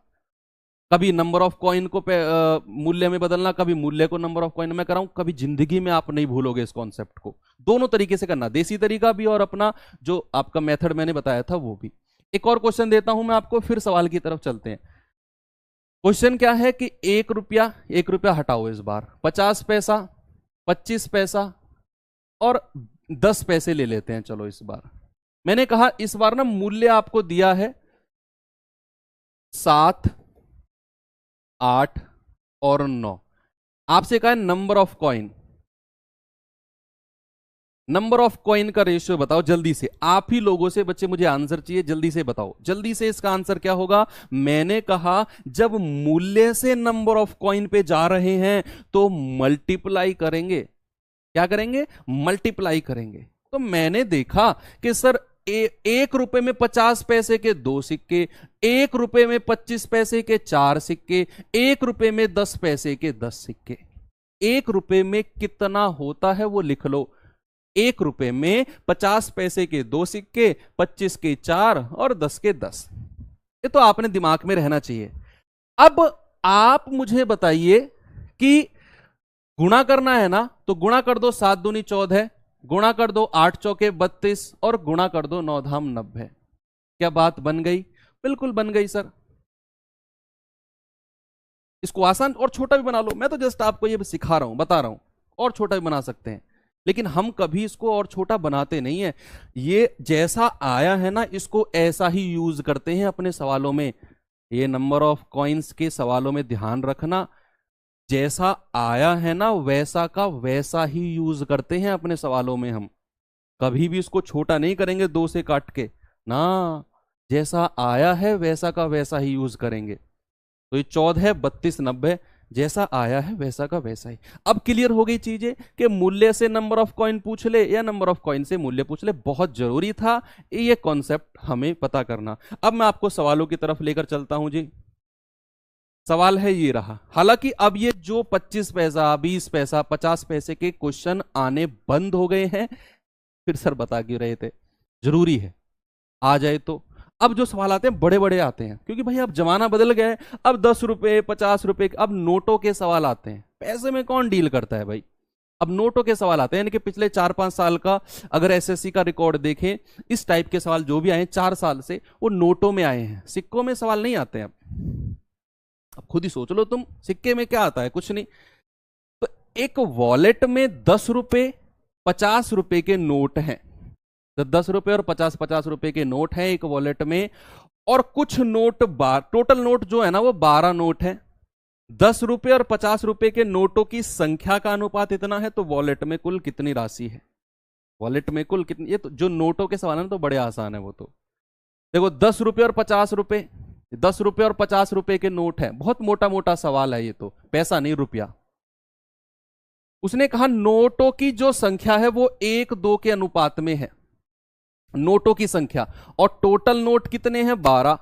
कभी नंबर ऑफ कॉइन को मूल्य में बदलना, कभी मूल्य को नंबर ऑफ कॉइन में कराऊं, कभी जिंदगी में आप नहीं भूलोगे इस कॉन्सेप्ट को। दोनों तरीके से करना, देसी तरीका भी और अपना जो आपका मेथड मैंने बताया था वो भी। एक और क्वेश्चन देता हूं मैं आपको, फिर सवाल की तरफ चलते हैं। क्वेश्चन क्या है कि 1 रुपया हटाओ इस बार, 50 पैसा, 25 पैसा और 10 पैसे ले लेते हैं। चलो इस बार मैंने कहा, इस बार ना मूल्य आपको दिया है 7, 8 और 9। आपसे कहा है number of coin, number of coin का रेशियो बताओ जल्दी से। आप ही लोगों से बच्चे मुझे आंसर चाहिए, जल्दी से बताओ, जल्दी से। इसका आंसर क्या होगा, मैंने कहा जब मूल्य से नंबर ऑफ कॉइन पे जा रहे हैं तो मल्टीप्लाई करेंगे। क्या करेंगे, मल्टीप्लाई करेंगे। तो मैंने देखा कि सर 1 रुपए में 50 पैसे के 2 सिक्के, 1 रुपए में 25 पैसे के 4 सिक्के, 1 रुपए में 10 पैसे के 10 सिक्के। 1 रुपए में कितना होता है वो लिख लो। 1 रुपए में 50 पैसे के 2 सिक्के, 25 के 4 और 10 के 10। ये तो आपने दिमाग में रहना चाहिए। अब आप मुझे बताइए कि गुणा करना है ना, तो गुणा कर दो 7 दूनी 14, गुणा कर दो 8 चौके 32 और गुणा कर दो 9 धाम 90। क्या बात बन गई, बिल्कुल बन गई सर। इसको आसान और छोटा भी बना लो, मैं तो जस्ट आपको ये सिखा रहा हूं, बता रहा हूं, और छोटा भी बना सकते हैं, लेकिन हम कभी इसको और छोटा बनाते नहीं है। ये जैसा आया है ना, इसको ऐसा ही यूज करते हैं अपने सवालों में। ये नंबर ऑफ कॉइन्स के सवालों में ध्यान रखना, जैसा आया है ना वैसा का वैसा ही यूज करते हैं अपने सवालों में हम, कभी भी उसको छोटा नहीं करेंगे 2 से काट के ना, जैसा आया है वैसा का वैसा ही यूज करेंगे। तो ये 14 32 90 जैसा आया है वैसा का वैसा ही। अब क्लियर हो गई चीजें कि मूल्य से नंबर ऑफ कॉइन पूछ ले या नंबर ऑफ कॉइन से मूल्य पूछ ले, बहुत जरूरी था ये कॉन्सेप्ट हमें पता करना। अब मैं आपको सवालों की तरफ लेकर चलता हूं जी। सवाल है ये रहा, हालांकि अब ये जो 25 पैसा 20 पैसा 50 पैसे के क्वेश्चन आने बंद हो गए हैं, फिर सर बता क्यों रहे थे, जरूरी है आ जाए तो। अब जो सवाल आते हैं बड़े बड़े आते हैं, क्योंकि भाई अब जमाना बदल गया है, अब 10 रुपए 50 रुपए अब नोटों के सवाल आते हैं, पैसे में कौन डील करता है भाई। अब नोटों के सवाल आते हैं, यानी कि पिछले 4-5 साल का अगर एसएससी का रिकॉर्ड देखें, इस टाइप के सवाल जो भी आए 4 साल से वो नोटों में आए हैं, सिक्कों में सवाल नहीं आते हैं। अब खुद ही सोच लो तुम, सिक्के में क्या आता है, कुछ नहीं। तो एक वॉलेट में 10 रुपए 50 रुपए के नोट हैं, तो 10 रुपए और 50-50 रुपए के नोट हैं एक वॉलेट में, और कुछ नोट टोटल नोट जो है ना वो 12 नोट है। 10 रुपए और 50 रुपए के नोटों की संख्या का अनुपात इतना है, तो वॉलेट में कुल कितनी राशि है, वॉलेट में कुल कितनी, ये तो जो नोटों के सवाल है तो बड़े आसान है वो तो। देखो 10 रुपए और 50 रुपए, 10 रुपए और 50 रुपए के नोट है, बहुत मोटा मोटा सवाल है ये तो, पैसा नहीं रुपया। उसने कहा नोटों की जो संख्या है वो 1-2 के अनुपात में है, नोटों की संख्या, और टोटल नोट कितने हैं 12।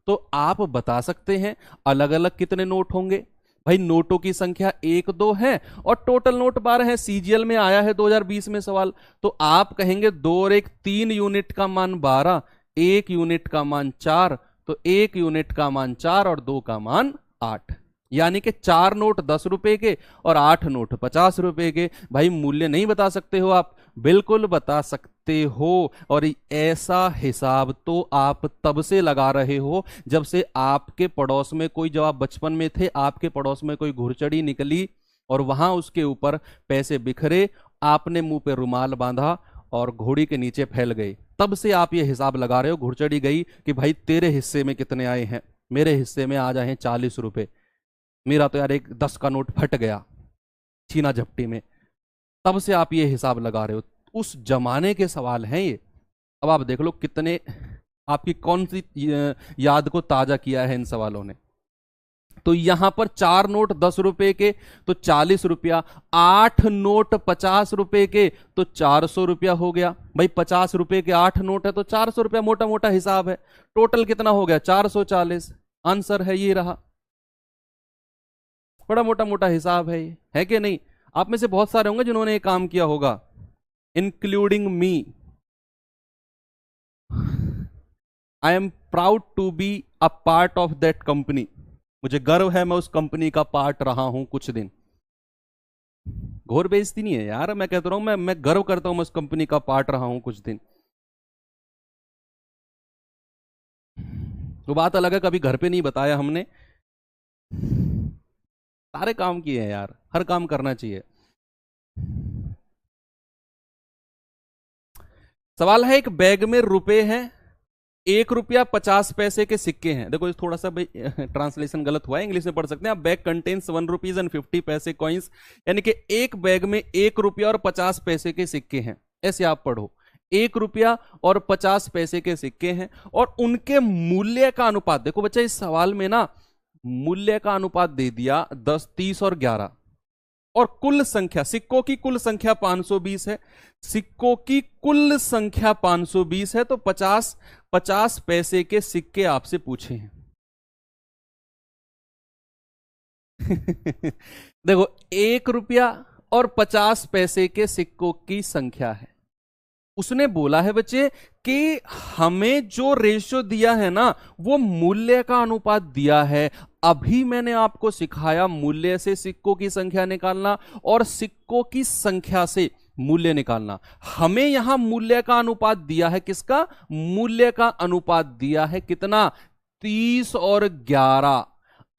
तो आप बता सकते हैं अलग अलग कितने नोट होंगे। भाई नोटों की संख्या 1-2 है और टोटल नोट 12 है, सीजीएल में आया है 2020 में सवाल, तो आप कहेंगे 2 और 1 3 यूनिट का मान 12, 1 यूनिट का मान 4, तो 1 यूनिट का मान 4 और 2 का मान 8, यानी कि 4 नोट 10 रुपए के और 8 नोट 50 रुपए के। भाई मूल्य नहीं बता सकते हो आप, बिल्कुल बता सकते हो, और ऐसा हिसाब तो आप तब से लगा रहे हो जब से आपके पड़ोस में कोई, जब आप बचपन में थे आपके पड़ोस में कोई घुड़चड़ी निकली और वहां उसके ऊपर पैसे बिखरे, आपने मुंह पे रुमाल बांधा और घोड़ी के नीचे फैल गए, तब से आप ये हिसाब लगा रहे हो। घुड़चड़ी गई कि भाई तेरे हिस्से में कितने आए हैं, मेरे हिस्से में आ जाए 40 रुपए, मेरा तो यार एक 10 का नोट फट गया छीना झपटी में, तब से आप ये हिसाब लगा रहे हो। उस जमाने के सवाल हैं ये। अब आप देख लो कितने आपकी कौन सी याद को ताजा किया है इन सवालों ने। तो यहां पर 4 नोट 10 रुपए के तो 40 रुपया, 8 नोट 50 रुपए के तो 400 रुपया हो गया। भाई 50 रुपए के 8 नोट है तो 400 रुपया, मोटा मोटा हिसाब है। टोटल कितना हो गया 440। आंसर है ये रहा, बड़ा मोटा मोटा हिसाब है ये, है कि नहीं। आप में से बहुत सारे होंगे जिन्होंने ये काम किया होगा, including me. I am proud to be a part of that company, मुझे गर्व है मैं उस कंपनी का पार्ट रहा हूं कुछ दिन। घोर बेइज्जती नहीं है यार, मैं कहता रहा हूं मैं गर्व करता हूं मैं उस कंपनी का पार्ट रहा हूं कुछ दिन। तो बात अलग है, कभी घर पे नहीं बताया हमने, सारे काम किए हैं यार, हर काम करना चाहिए। सवाल है, एक बैग में रुपए हैं, 1 रुपया 50 पैसे के सिक्के हैं। देखो थोड़ा सा भाई ट्रांसलेशन गलत हुआ है, इंग्लिश में पढ़ सकते हैं आप। बैग कंटेन्स 1 रुपीज एंड 50 पैसे कॉइन्स, यानी कि एक बैग में 1 रुपया और 50 पैसे के सिक्के हैं, ऐसे आप पढ़ो। 1 रुपया और 50 पैसे के सिक्के हैं और उनके मूल्य का अनुपात, देखो बच्चा इस सवाल में ना मूल्य का अनुपात दे दिया 10, 30 और 11, और कुल संख्या, सिक्कों की कुल संख्या 520 है, सिक्कों की कुल संख्या 520 है, तो 50 पैसे के सिक्के आपसे पूछे हैं। देखो 1 रुपया और 50 पैसे के सिक्कों की संख्या है। उसने बोला है बच्चे कि हमें जो रेशियो दिया है ना वो मूल्य का अनुपात दिया है। अभी मैंने आपको सिखाया मूल्य से सिक्कों की संख्या निकालना और सिक्कों की संख्या से मूल्य निकालना। हमें यहां मूल्य का अनुपात दिया है, किसका मूल्य का अनुपात दिया है, कितना 30 और 11।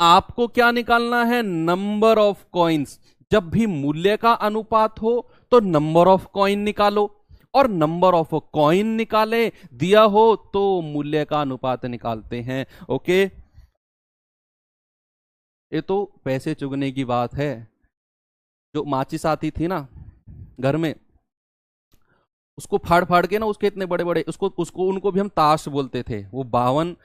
आपको क्या निकालना है, नंबर ऑफ कॉइन्स। जब भी मूल्य का अनुपात हो तो नंबर ऑफ कॉइन निकालो, और नंबर ऑफ कॉइन निकाले दिया हो तो मूल्य का अनुपात निकालते हैं। ओके, ये तो पैसे चुगने की बात है। जो माचिस आती थी ना घर में, उसको फाड़ फाड़ के ना, उसके इतने बड़े बड़े, उसको उसको उनको भी हम ताश बोलते थे। वो 52,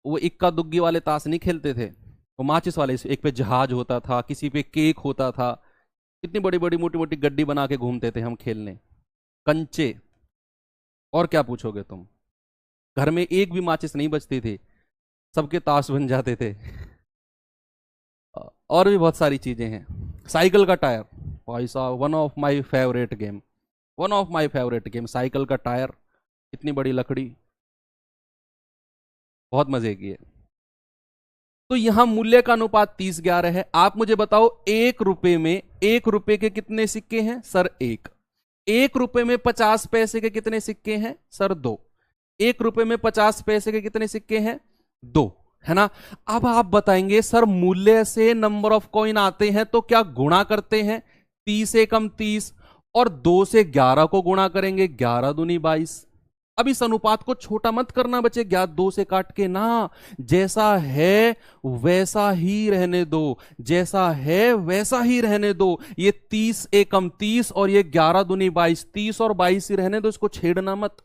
वो इक्का दुग्गी वाले ताश नहीं खेलते थे, वो माचिस वाले। एक पे जहाज होता था, किसी पे केक होता था, इतनी बड़ी बड़ी मोटी मोटी गड्डी बना के घूमते थे हम खेलने, कंचे। और क्या पूछोगे तुम? घर में एक भी माचिस नहीं बचती थी, सबके ताश बन जाते थे। और भी बहुत सारी चीजें हैं। साइकिल का टायर, भाई साहब, one of my favourite game, one of my favourite game, cycle का टायर, इतनी बड़ी लकड़ी, बहुत मजे की है। तो यहां मूल्य का अनुपात 30:11 है। आप मुझे बताओ, 1 रुपए में 1 रुपए के कितने सिक्के हैं? सर 1। 1 रुपए में 50 पैसे के कितने सिक्के हैं? सर 2। 1 रुपए में 50 पैसे के कितने सिक्के हैं? 2, है ना। अब आप बताएंगे सर मूल्य से नंबर ऑफ कॉइन आते हैं तो क्या गुणा करते हैं? 30 एकम 30 और 2 से 11 को गुणा करेंगे, 11 दूनी 22। अब इस अनुपात को छोटा मत करना बच्चे, 2 से काट के ना, जैसा है वैसा ही रहने दो, जैसा है वैसा ही रहने दो। ये 30 एकम 30 और ये 11 दूनी 22, 30 और 22 ही रहने दो, इसको छेड़ना मत।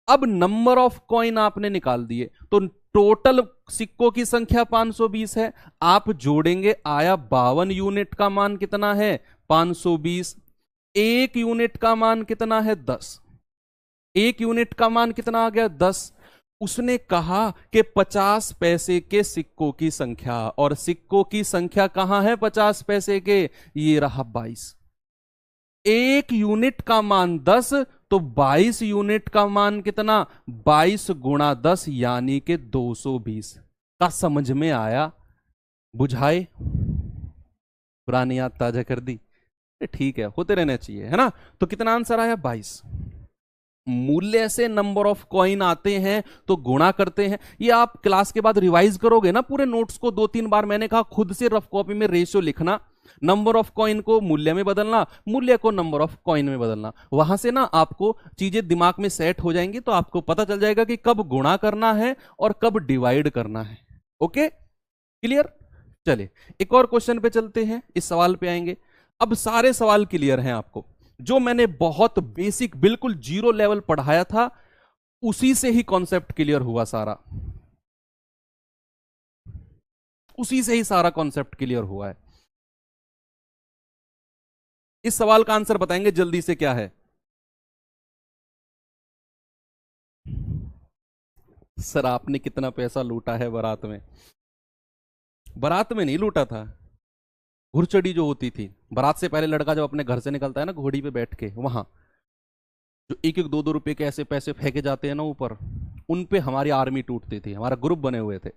अब नंबर ऑफ कॉइन आपने निकाल दिए, तो टोटल सिक्कों की संख्या 520 है। आप जोड़ेंगे, आया 52 यूनिट का मान कितना है? 520। 1 यूनिट का मान कितना है? 10। 1 यूनिट का मान कितना आ गया? 10। उसने कहा कि 50 पैसे के सिक्कों की संख्या, और सिक्कों की संख्या कहां है 50 पैसे के? ये रहा 22। 1 यूनिट का मान 10, तो 22 यूनिट का मान कितना? 22 गुणा 10 यानी कि 220। का समझ में आया? बुझाए? पुरानी याद ताजा कर दी? ठीक है, होते रहना चाहिए, है ना। तो कितना आंसर आया? 22। मूल्य से नंबर ऑफ कॉइन आते हैं तो गुणा करते हैं। ये आप क्लास के बाद रिवाइज करोगे ना पूरे नोट्स को 2-3 बार। मैंने कहा खुद से रफ कॉपी में रेशियो लिखना, नंबर ऑफ कॉइन को मूल्य में बदलना, मूल्य को नंबर ऑफ कॉइन में बदलना। वहां से ना आपको चीजें दिमाग में सेट हो जाएंगी, तो आपको पता चल जाएगा कि कब गुणा करना है और कब डिवाइड करना है। Okay, clear? चलिए एक और क्वेश्चन पे चलते हैं, इस सवाल पे आएंगे। अब सारे सवाल क्लियर हैं आपको, जो मैंने बहुत बेसिक बिल्कुल 0 लेवल पढ़ाया था उसी से ही कॉन्सेप्ट क्लियर हुआ सारा, उसी से ही सारा कॉन्सेप्ट क्लियर हुआ है। इस सवाल का आंसर बताएंगे जल्दी से, क्या है? सर आपने कितना पैसा लूटा है बारात में? बारात में नहीं लूटा था, घुड़चड़ी जो होती थी बारात से पहले, लड़का जब अपने घर से निकलता है ना घोड़ी पे बैठ के, वहां जो 1-1 2-2 रुपए के ऐसे पैसे फेंके जाते हैं ना ऊपर, उन पे हमारी आर्मी टूटती थी। हमारा ग्रुप बने हुए थे,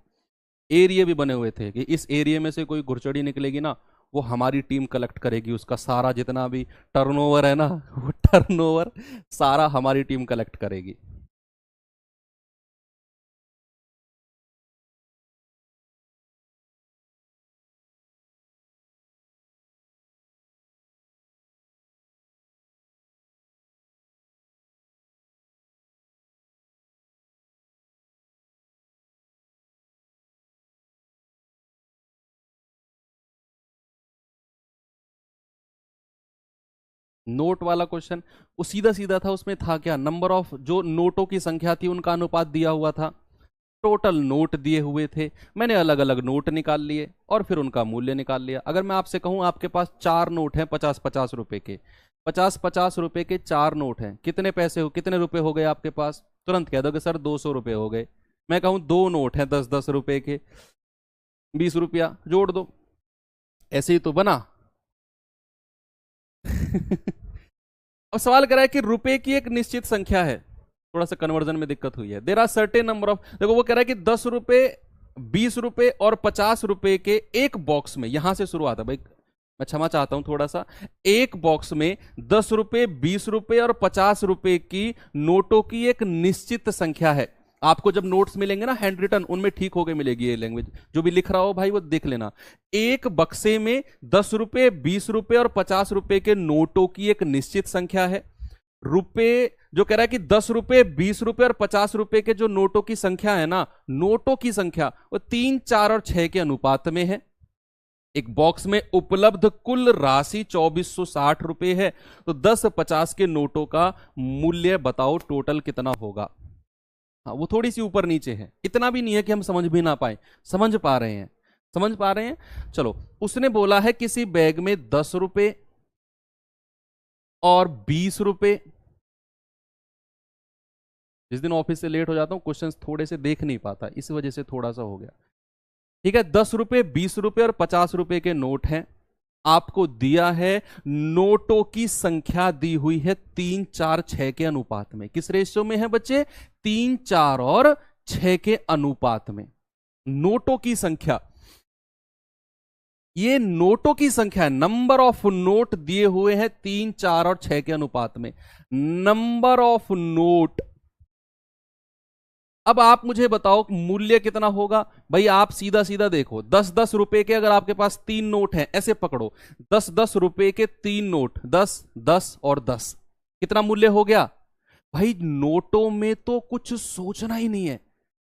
एरिया भी बने हुए थे कि इस एरिया में से कोई घुड़चड़ी निकलेगी ना, वो हमारी टीम कलेक्ट करेगी, उसका सारा जितना भी टर्नओवर है ना, वो टर्नओवर सारा हमारी टीम कलेक्ट करेगी। नोट वाला क्वेश्चन वो सीधा सीधा था, उसमें था क्या? नंबर ऑफ जो नोटों की संख्या थी उनका अनुपात दिया हुआ था, टोटल नोट दिए हुए थे, मैंने अलग अलग नोट निकाल लिए और फिर उनका मूल्य निकाल लिया। अगर मैं आपसे कहूं आपके पास 4 नोट हैं 50-50 रुपए के, 50-50 रुपए के 4 नोट हैं, कितने पैसे हो, कितने रुपए हो गए आपके पास? तुरंत कह दोगे सर 200 रुपए हो गए। मैं कहूं 2 नोट हैं 10-10 रुपए के, 20 रुपया जोड़ दो, ऐसे ही तो बना। अब सवाल करा है कि रुपए की एक निश्चित संख्या है, थोड़ा सा कन्वर्जन में दिक्कत हुई है। There are certain number of, देखो वो कह रहा है कि 10 रुपए, 20 रुपए और 50 रुपए के एक बॉक्स में, यहां से शुरुआत है भाई, मैं क्षमा चाहता हूं थोड़ा सा, एक बॉक्स में 10 रुपए, 20 रुपए और 50 रुपए की नोटों की एक निश्चित संख्या है। आपको जब नोट्स मिलेंगे ना हैंड रिटन, उनमें ठीक होके मिलेगी ये लैंग्वेज, जो भी लिख रहा हो भाई वो देख लेना। एक बक्से में 10 रुपए, 20 रुपए और 50 रुपए के नोटों की एक निश्चित संख्या है। रुपए जो कह रहा है कि 10 रुपए, 20 रुपए और 50 रुपए के जो नोटों की संख्या है ना, नोटों की संख्या वो 3, 4 और 6 के अनुपात में है। एक बॉक्स में उपलब्ध कुल राशि 2460 रुपए है, तो 10 50 के नोटों का मूल्य बताओ टोटल कितना होगा। हाँ, वो थोड़ी सी ऊपर नीचे है, इतना भी नहीं है कि हम समझ भी ना पाए, समझ पा रहे हैं, समझ पा रहे हैं। चलो, उसने बोला है किसी बैग में 10 रुपए और 20 रुपए। जिस दिन ऑफिस से लेट हो जाता हूं, क्वेश्चंस थोड़े से देख नहीं पाता, इस वजह से थोड़ा सा हो गया। ठीक है, 10 रुपए, 20 रुपए और 50 रुपए के नोट हैं। आपको दिया है नोटों की संख्या दी हुई है 3 4 6 के अनुपात में। किस रेशियो में है बच्चे? 3 4 और 6 के अनुपात में। नोटों की संख्या, ये नोटों की संख्या है, नंबर ऑफ नोट दिए हुए हैं 3 4 और 6 के अनुपात में, नंबर ऑफ नोट। अब आप मुझे बताओ मूल्य कितना होगा। भाई आप सीधा सीधा देखो, 10 10 रुपए के अगर आपके पास 3 नोट हैं, ऐसे पकड़ो, 10 10 रुपए के 3 नोट, 10 10 और 10, कितना मूल्य हो गया? भाई नोटों में तो कुछ सोचना ही नहीं है,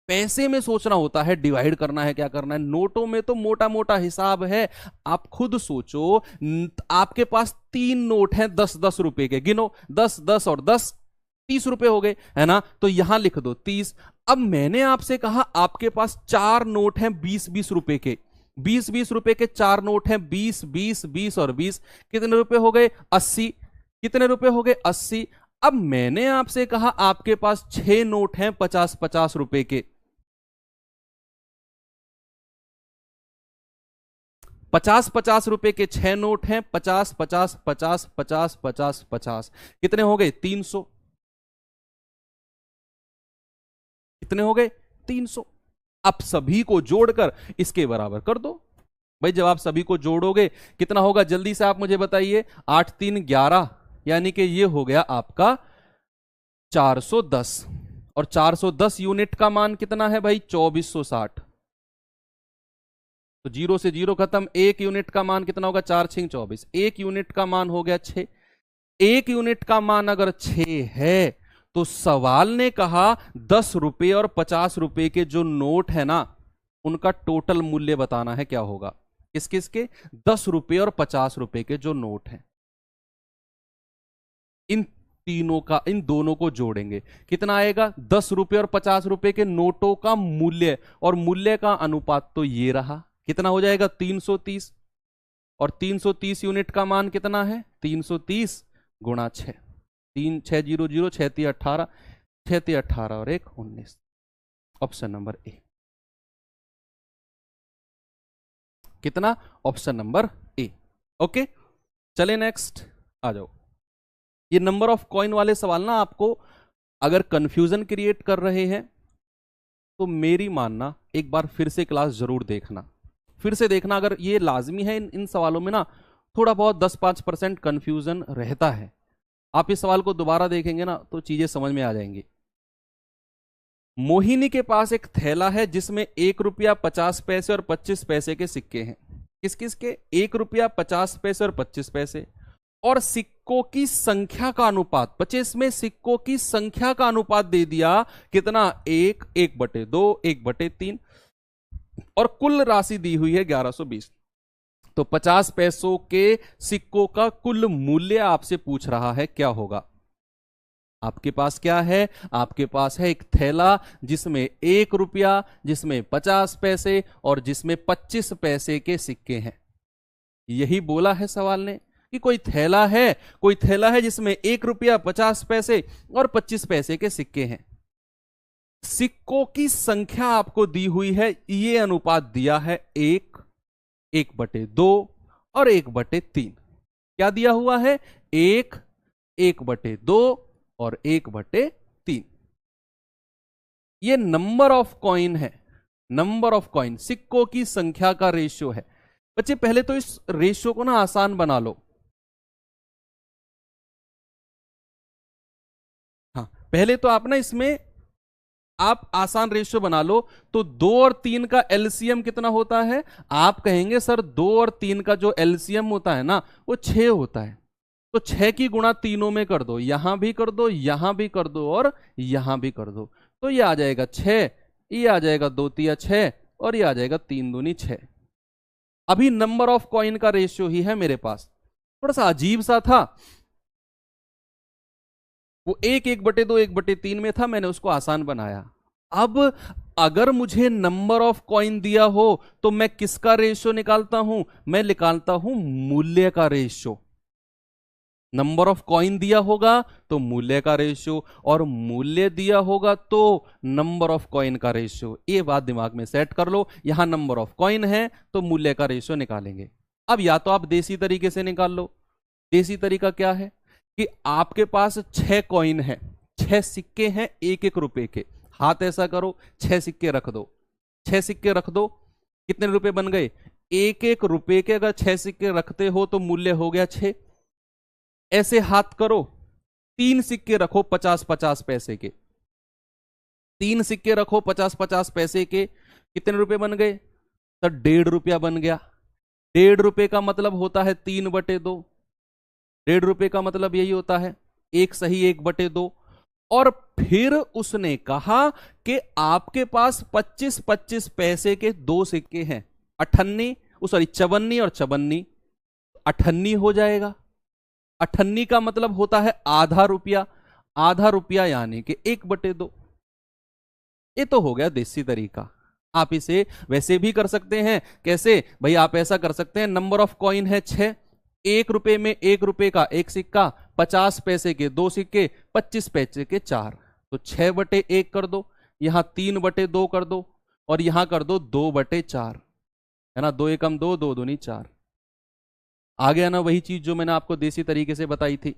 पैसे में सोचना होता है, डिवाइड करना है, क्या करना है। नोटों में तो मोटा मोटा हिसाब है। आप खुद सोचो, आपके पास 3 नोट हैं 10 10 रुपए के, गिनो, 10 10 और 10, 30 रुपए हो गए, है ना? तो यहां लिख दो 30। अब मैंने आपसे कहा आपके पास 4 नोट हैं 20 20 रुपए के, 20 20 रुपए के 4 नोट हैं, 20 20 20 और 20, कितने रुपए हो गए? 80। कितने रुपए हो गए? 80। अब मैंने आपसे कहा आपके पास 6 नोट हैं 50 50 रुपए के, 50 50 रुपए के 6 नोट हैं, 50 50 50 50 50 50, कितने हो गए? 300। कितने हो गए? 300। अब सभी को जोड़कर इसके बराबर कर दो। भाई जब आप सभी को जोड़ोगे कितना होगा? जल्दी से आप मुझे बताइए। 8 3 11, यानी कि ये हो गया आपका 410। और 410 यूनिट का मान कितना है भाई? 2460। तो जीरो से जीरो खत्म। 1 यूनिट का मान कितना होगा? 4 6 24। 1 यूनिट का मान हो गया 6। 1 यूनिट का मान अगर 6 है तो सवाल ने कहा 10 रुपए और 50 रुपए के जो नोट है ना, उनका टोटल मूल्य बताना है, क्या होगा? किस किस के? 10 रुपए और 50 रुपए के जो नोट हैं, इन तीनों का, इन दोनों को जोड़ेंगे, कितना आएगा? 10 रुपए और 50 रुपए के नोटों का मूल्य, और मूल्य का अनुपात तो ये रहा, कितना हो जाएगा? 330। और 330 यूनिट का मान कितना है? 330 गुणा 6, 3 6 0 0, 6 3 18, 6 3 18 और 1 19। Option number A. कितना? Option number A. ओके, चले नेक्स्ट आ जाओ। ये नंबर ऑफ कॉइन वाले सवाल ना आपको अगर कंफ्यूजन क्रिएट कर रहे हैं तो मेरी मानना एक बार फिर से क्लास जरूर देखना, फिर से देखना। अगर ये लाजमी है, इन सवालों में ना थोड़ा बहुत 10-5% कंफ्यूजन रहता है। आप इस सवाल को दोबारा देखेंगे ना तो चीजें समझ में आ जाएंगी। मोहिनी के पास एक थैला है जिसमें 1 रुपया 50 पैसे और 25 पैसे के सिक्के हैं। किस किस के? 1 रुपया 50 पैसे और 25 पैसे। और सिक्कों की संख्या का अनुपात, 25 में सिक्कों की संख्या का अनुपात दे दिया कितना? 1 1/2 1/3। और कुल राशि दी हुई है 1120। तो 50 पैसों के सिक्कों का कुल मूल्य आपसे पूछ रहा है, क्या होगा? आपके पास क्या है? आपके पास है एक थैला जिसमें 1 रुपया, जिसमें 50 पैसे और जिसमें 25 पैसे के सिक्के हैं। यही बोला है सवाल ने कि कोई थैला है, कोई थैला है जिसमें 1 रुपया 50 पैसे और 25 पैसे के सिक्के हैं। सिक्कों की संख्या आपको दी हुई है, ये अनुपात दिया है 1 1/2 और 1/3। क्या दिया हुआ है? 1 1/2 और 1/3। ये नंबर ऑफ कॉइन है, नंबर ऑफ कॉइन, सिक्कों की संख्या का रेशियो है। बच्चे पहले तो इस रेशियो को ना आसान बना लो। हाँ, पहले तो आप ना इसमें आप आसान रेशियो बना लो। तो 2 और 3 का एलसीएम कितना होता है? आप कहेंगे सर 2 और 3 का जो एलसीएम होता है ना वो 6 होता है। तो 6 की गुणा तीनों में कर दो, यहां भी कर दो, यहां भी कर दो और यहां भी कर दो। तो ये आ जाएगा 6, ये आ जाएगा 2 तिया 6 और ये आ जाएगा 3 दूनी 6। अभी नंबर ऑफ कॉइन का रेशियो ही है मेरे पास। थोड़ा सा अजीब सा था, वो 1/2 1/3 में था, मैंने उसको आसान बनाया। अब अगर मुझे नंबर ऑफ कॉइन दिया हो तो मैं किसका रेशियो निकालता हूं? मैं निकालता हूं मूल्य का रेशियो। नंबर ऑफ कॉइन दिया होगा तो मूल्य का रेशियो, और मूल्य दिया होगा तो नंबर ऑफ कॉइन का रेशियो। ये बात दिमाग में सेट कर लो, यहां नंबर ऑफ कॉइन है तो मूल्य का रेशियो निकालेंगे। अब या तो आप देसी तरीके से निकाल लो। देसी तरीका क्या है कि आपके पास 6 कॉइन है, 6 सिक्के हैं 1 1 रुपए के। हाथ ऐसा करो, 6 सिक्के रख दो। 6 सिक्के रख दो, कितने रुपए बन गए? 1 1 रुपए के अगर 6 सिक्के रखते हो तो मूल्य हो गया 6। ऐसे हाथ करो, 3 सिक्के रखो 50 50 पैसे के। 3 सिक्के रखो 50 50 पैसे के, कितने रुपए बन गए? तो 1.5 रुपया बन गया। 1.5 रुपए का मतलब होता है 3/2। 1.5 रुपए का मतलब यही होता है, एक सही 1/2। और फिर उसने कहा कि आपके पास 25 25 पैसे के 2 सिक्के हैं, अठन्नी, सॉरी चवन्नी और चवन्नी, अठन्नी हो जाएगा। अठन्नी का मतलब होता है आधा रुपया। आधा रुपया यानी कि 1/2। ये तो हो गया देसी तरीका। आप इसे वैसे भी कर सकते हैं। कैसे भाई? आप ऐसा कर सकते हैं, नंबर ऑफ कॉइन है 6, 1 रुपए में 1 रुपए का 1 सिक्का, 50 पैसे के 2 सिक्के, 25 पैसे के 4, तो 6/1 कर दो। यहां 3/2 कर दो, और यहां कर दो 2/4, है ना? 2 एकम 2, 2 दूनी 4। आ गया ना वही चीज जो मैंने आपको देसी तरीके से बताई थी।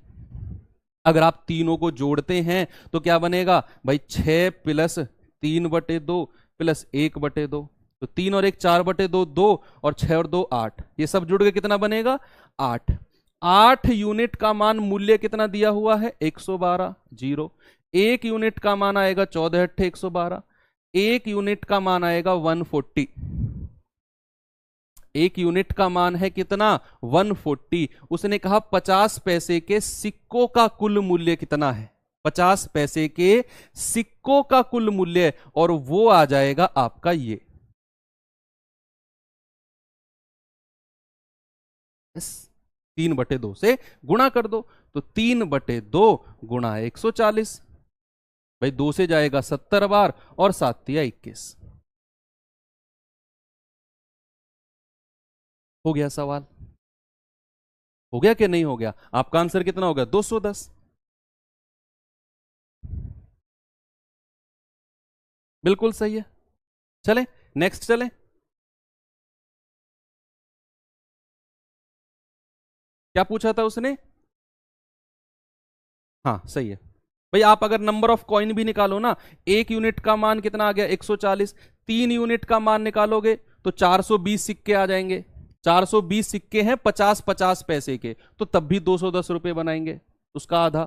अगर आप तीनों को जोड़ते हैं तो क्या बनेगा भाई? 6 + 3/2 + 1/2, तो 3 और 1 4/2, 2 और 6 और 2 8, ये सब जुड़ के कितना बनेगा? 8। 8 यूनिट का मान मूल्य कितना दिया हुआ है? 112। 0। 1 यूनिट का मान आएगा 14 × 8 112। 1 यूनिट का मान आएगा 140। 1 यूनिट का मान है कितना? 140। उसने कहा 50 पैसे के सिक्कों का कुल मूल्य कितना है? 50 पैसे के सिक्कों का कुल मूल्य, और वो आ जाएगा आपका ये 3/2 से गुणा कर दो, तो 3/2 गुणा 140। भाई 2 से जाएगा 70 बार, और 7 × 21। हो गया सवाल? हो गया कि नहीं हो गया? आपका आंसर कितना हो गया? 210। बिल्कुल सही है। चले नेक्स्ट चले। क्या पूछा था उसने? हाँ सही है। भाई आप अगर नंबर ऑफ कॉइन भी निकालो ना, 1 यूनिट का मान कितना आ गया? 140। 3 यूनिट का मान निकालोगे तो 420 सिक्के आ जाएंगे। 420 सिक्के हैं 50 50 पैसे के, तो तब भी 210 रुपए बनाएंगे, उसका आधा।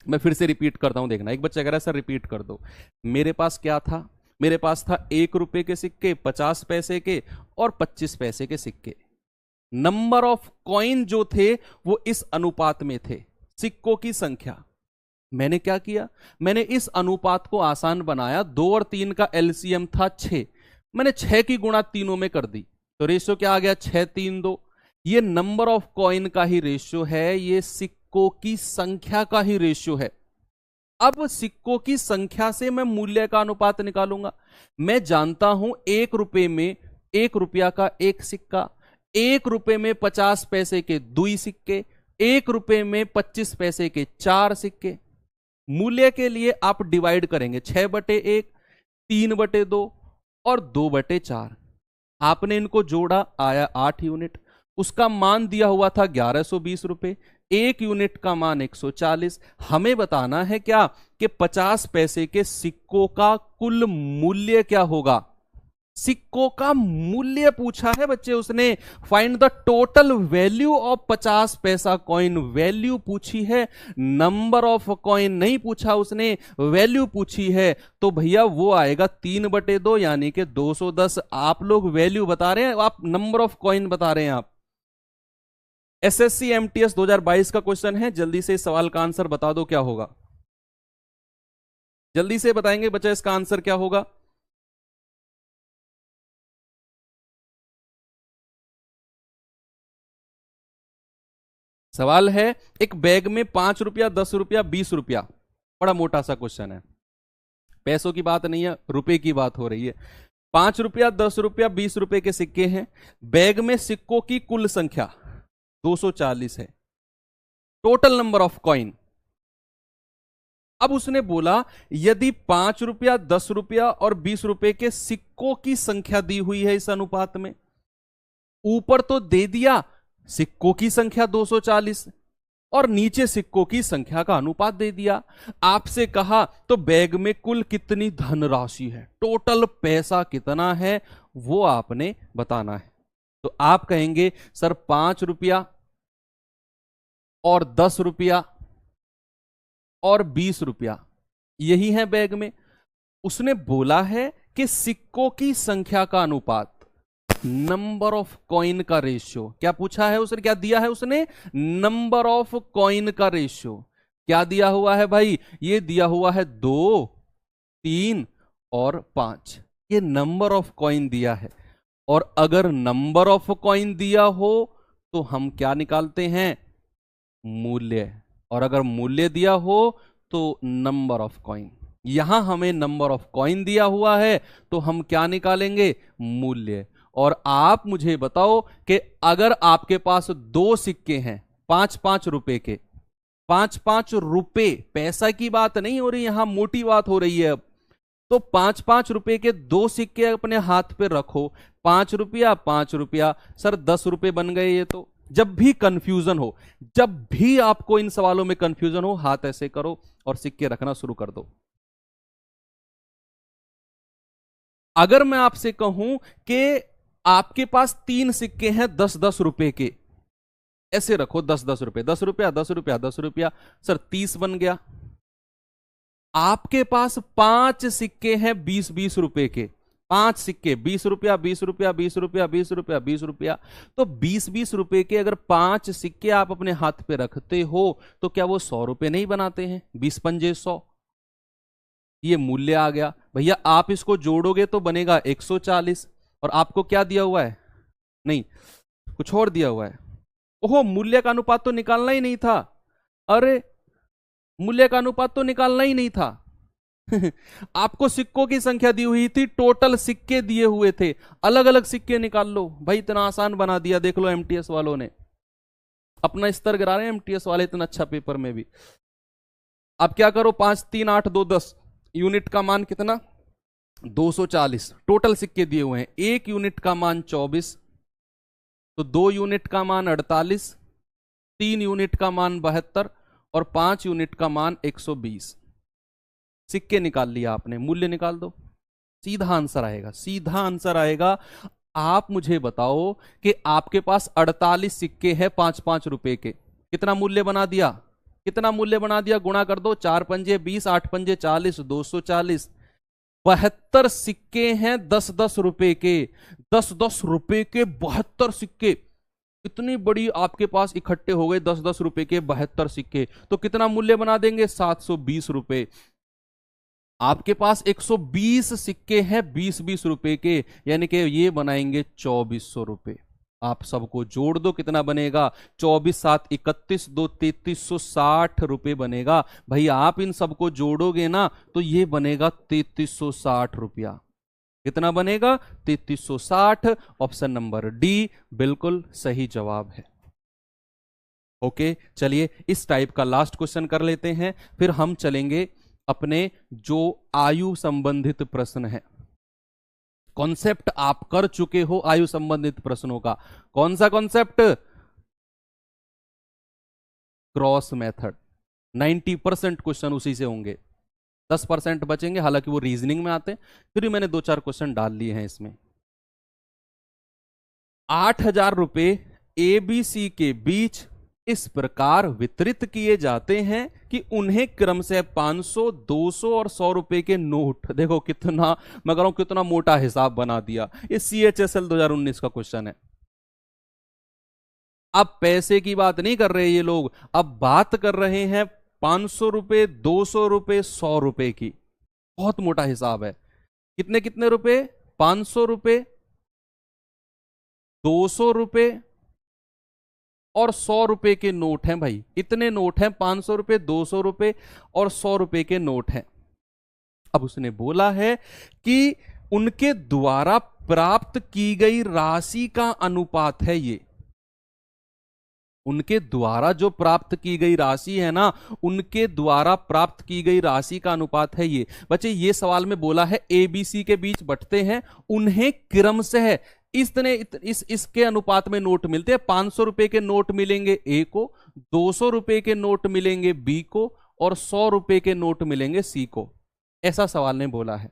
मैं फिर से रिपीट करता हूं, देखना। एक बच्चा कह रहा है सर रिपीट कर दो। मेरे पास क्या था? मेरे पास था 1 रुपए के सिक्के, 50 पैसे के और 25 पैसे के सिक्के। नंबर ऑफ कॉइन जो थे वो इस अनुपात में थे, सिक्कों की संख्या। मैंने क्या किया? मैंने इस अनुपात को आसान बनाया। 2 और 3 का एलसीएम था 6, मैंने 6 की गुणा तीनों में कर दी, तो रेशियो क्या आ गया? 6 3 2। ये नंबर ऑफ कॉइन का ही रेशियो है, ये सिक्कों की संख्या का ही रेशियो है। अब सिक्कों की संख्या से मैं मूल्य का अनुपात निकालूंगा। मैं जानता हूं 1 रुपए में 1 रुपया का 1 सिक्का, 1 रुपए में 50 पैसे के 2 सिक्के, 1 रुपए में 25 पैसे के 4 सिक्के। मूल्य के लिए आप डिवाइड करेंगे 6/1, 3/2 और 2/4। आपने इनको जोड़ा, आया 8 यूनिट। उसका मान दिया हुआ था 1120 रुपए। 1 यूनिट का मान 140। हमें बताना है क्या कि 50 पैसे के सिक्कों का कुल मूल्य क्या होगा? सिक्कों का मूल्य पूछा है बच्चे उसने। Find the total value of 50 पैसा कॉइन, वैल्यू पूछी है, नंबर ऑफ कॉइन नहीं पूछा उसने, वैल्यू पूछी है। तो भैया वो आएगा 3/2 यानी कि 210। आप लोग वैल्यू बता रहे हैं, आप नंबर ऑफ कॉइन बता रहे हैं। आप एसएससी एमटीएस 2022 का क्वेश्चन है, जल्दी से इस सवाल का आंसर बता दो क्या होगा। जल्दी से बताएंगे बच्चा इसका आंसर क्या होगा। सवाल है, एक बैग में 5 रुपया, 10 रुपया, 20 रुपया, बड़ा मोटा सा क्वेश्चन है, पैसों की बात नहीं है, रुपए की बात हो रही है। 5 रुपया, 10 रुपया, 20 रुपए के सिक्के हैं, बैग में सिक्कों की कुल संख्या 240 है, टोटल नंबर ऑफ कॉइन। अब उसने बोला यदि 5 रुपया, 10 रुपया और 20 रुपए के सिक्कों की संख्या दी हुई है इस अनुपात में, ऊपर तो दे दिया सिक्कों की संख्या 240 और नीचे सिक्कों की संख्या का अनुपात दे दिया, आपसे कहा तो बैग में कुल कितनी धनराशि है, टोटल पैसा कितना है, वो आपने बताना है। तो आप कहेंगे सर 5 रुपया और 10 रुपया और 20 रुपया यही है बैग में। उसने बोला है कि सिक्कों की संख्या का अनुपात, नंबर ऑफ कॉइन का रेशियो, क्या पूछा है उसने, क्या दिया है उसने, नंबर ऑफ कॉइन का रेशियो। क्या दिया हुआ है भाई, ये दिया हुआ है 2, 3 और 5, ये नंबर ऑफ कॉइन दिया है। और अगर नंबर ऑफ कॉइन दिया हो तो हम क्या निकालते हैं, मूल्य, और अगर मूल्य दिया हो तो नंबर ऑफ कॉइन। यहां हमें नंबर ऑफ कॉइन दिया हुआ है तो हम क्या निकालेंगे, मूल्य। और आप मुझे बताओ कि अगर आपके पास 2 सिक्के हैं 5-5 रुपए के, 5-5 रुपए, पैसा की बात नहीं हो रही यहां, मोटी बात हो रही है अब, तो 5-5 रुपए के 2 सिक्के अपने हाथ पे रखो, 5 रुपया 5 रुपया, सर 10 रुपए बन गए ये तो। जब भी कंफ्यूजन हो, जब भी आपको इन सवालों में कंफ्यूजन हो, हाथ ऐसे करो और सिक्के रखना शुरू कर दो। अगर मैं आपसे कहूं कि आपके पास 3 सिक्के हैं 10-10 रुपए के, ऐसे रखो 10-10 रुपए, 10 रुपया 10 रुपया 10 रुपया, सर 30 बन गया। आपके पास 5 सिक्के हैं 20-20 रुपए के, 5 सिक्के 20 रुपया 20 रुपया 20 रुपया 20 रुपया 20 रुपया, तो 20-20 रुपए के अगर 5 सिक्के आप अपने हाथ पे रखते हो तो क्या वो 100 रुपए नहीं बनाते हैं, 20 पंजे 100, ये मूल्य आ गया। भैया आप इसको जोड़ोगे तो बनेगा 140, और आपको क्या दिया हुआ है, नहीं कुछ और दिया हुआ है, ओहो मूल्य का अनुपात तो निकालना ही नहीं था, अरे मूल्य का अनुपात तो निकालना ही नहीं था आपको सिक्कों की संख्या दी हुई थी, टोटल सिक्के दिए हुए थे, अलग अलग सिक्के निकाल लो। भाई इतना आसान बना दिया, देख लो एमटीएस वालों ने, अपना स्तर गिरा रहे हैं एमटीएस वाले इतना अच्छा पेपर में भी। अब क्या करो, 5 3 8 2 10, यूनिट का मान कितना, 240, टोटल सिक्के दिए हुए हैं, 1 यूनिट का मान 24, तो 2 यूनिट का मान 48, 3 यूनिट का मान 72 और 5 यूनिट का मान 120। सिक्के निकाल लिया आपने, मूल्य निकाल दो, सीधा आंसर आएगा, सीधा आंसर आएगा। आप मुझे बताओ कि आपके पास 48 सिक्के हैं 5-5 रुपए के, कितना मूल्य बना दिया, कितना मूल्य बना दिया, गुणा कर दो, 4 पंजे 20, 8 पंजे 40, 240। 72 सिक्के हैं 10-10 रुपए के, 10-10 रुपए के 72 सिक्के, इतनी बड़ी आपके पास इकट्ठे हो गए 10-10 रुपए के 72 सिक्के, तो कितना मूल्य बना देंगे, 720 रुपए। आपके पास 120 सिक्के हैं 20-20 रुपए के, यानी कि ये बनाएंगे 2400 रुपए। आप सबको जोड़ दो, कितना बनेगा, 24 7 31, 2 3360 रुपए बनेगा। भाई आप इन सबको जोड़ोगे ना तो ये बनेगा 3360 रुपया। कितना बनेगा, 3360। ऑप्शन नंबर डी बिल्कुल सही जवाब है। ओके चलिए इस टाइप का लास्ट क्वेश्चन कर लेते हैं, फिर हम चलेंगे अपने जो आयु संबंधित प्रश्न है। कॉन्सेप्ट आप कर चुके हो आयु संबंधित प्रश्नों का, कौन सा कॉन्सेप्ट, क्रॉस मेथड। 90% क्वेश्चन उसी से होंगे, 10% बचेंगे, हालांकि वो रीजनिंग में आते हैं, फिर भी मैंने 2-4 क्वेश्चन डाल लिए हैं इसमें। 8000 रुपए एबीसी के बीच इस प्रकार वितरित किए जाते हैं कि उन्हें क्रम से 500, 200 और 100 रुपए के नोट, देखो कितना मैं कह रहा हूं कितना मोटा हिसाब बना दिया, ये CHSL 2019 का क्वेश्चन है। अब पैसे की बात नहीं कर रहे ये लोग, अब बात कर रहे हैं 500 रुपए, 200 रुपए, 100 रुपए की। बहुत मोटा हिसाब है। कितने कितने रुपए, 500 रुपए, 200 रुपए और 100 रुपए के नोट हैं भाई, इतने नोट हैं, 500 रुपए, 200 रुपए और 100 रुपए के नोट हैं। अब उसने बोला है कि उनके द्वारा प्राप्त की गई राशि का अनुपात है ये, उनके द्वारा जो प्राप्त की गई राशि है ना, उनके द्वारा प्राप्त की गई राशि का अनुपात है ये। बच्चे ये सवाल में बोला है एबीसी के बीच बंटते हैं, उन्हें क्रमशः इसके अनुपात में नोट मिलते हैं। 500 रुपए के नोट मिलेंगे ए को, 200 रुपए के नोट मिलेंगे बी को और 100 रुपए के नोट मिलेंगे सी को। ऐसा सवाल ने बोला है।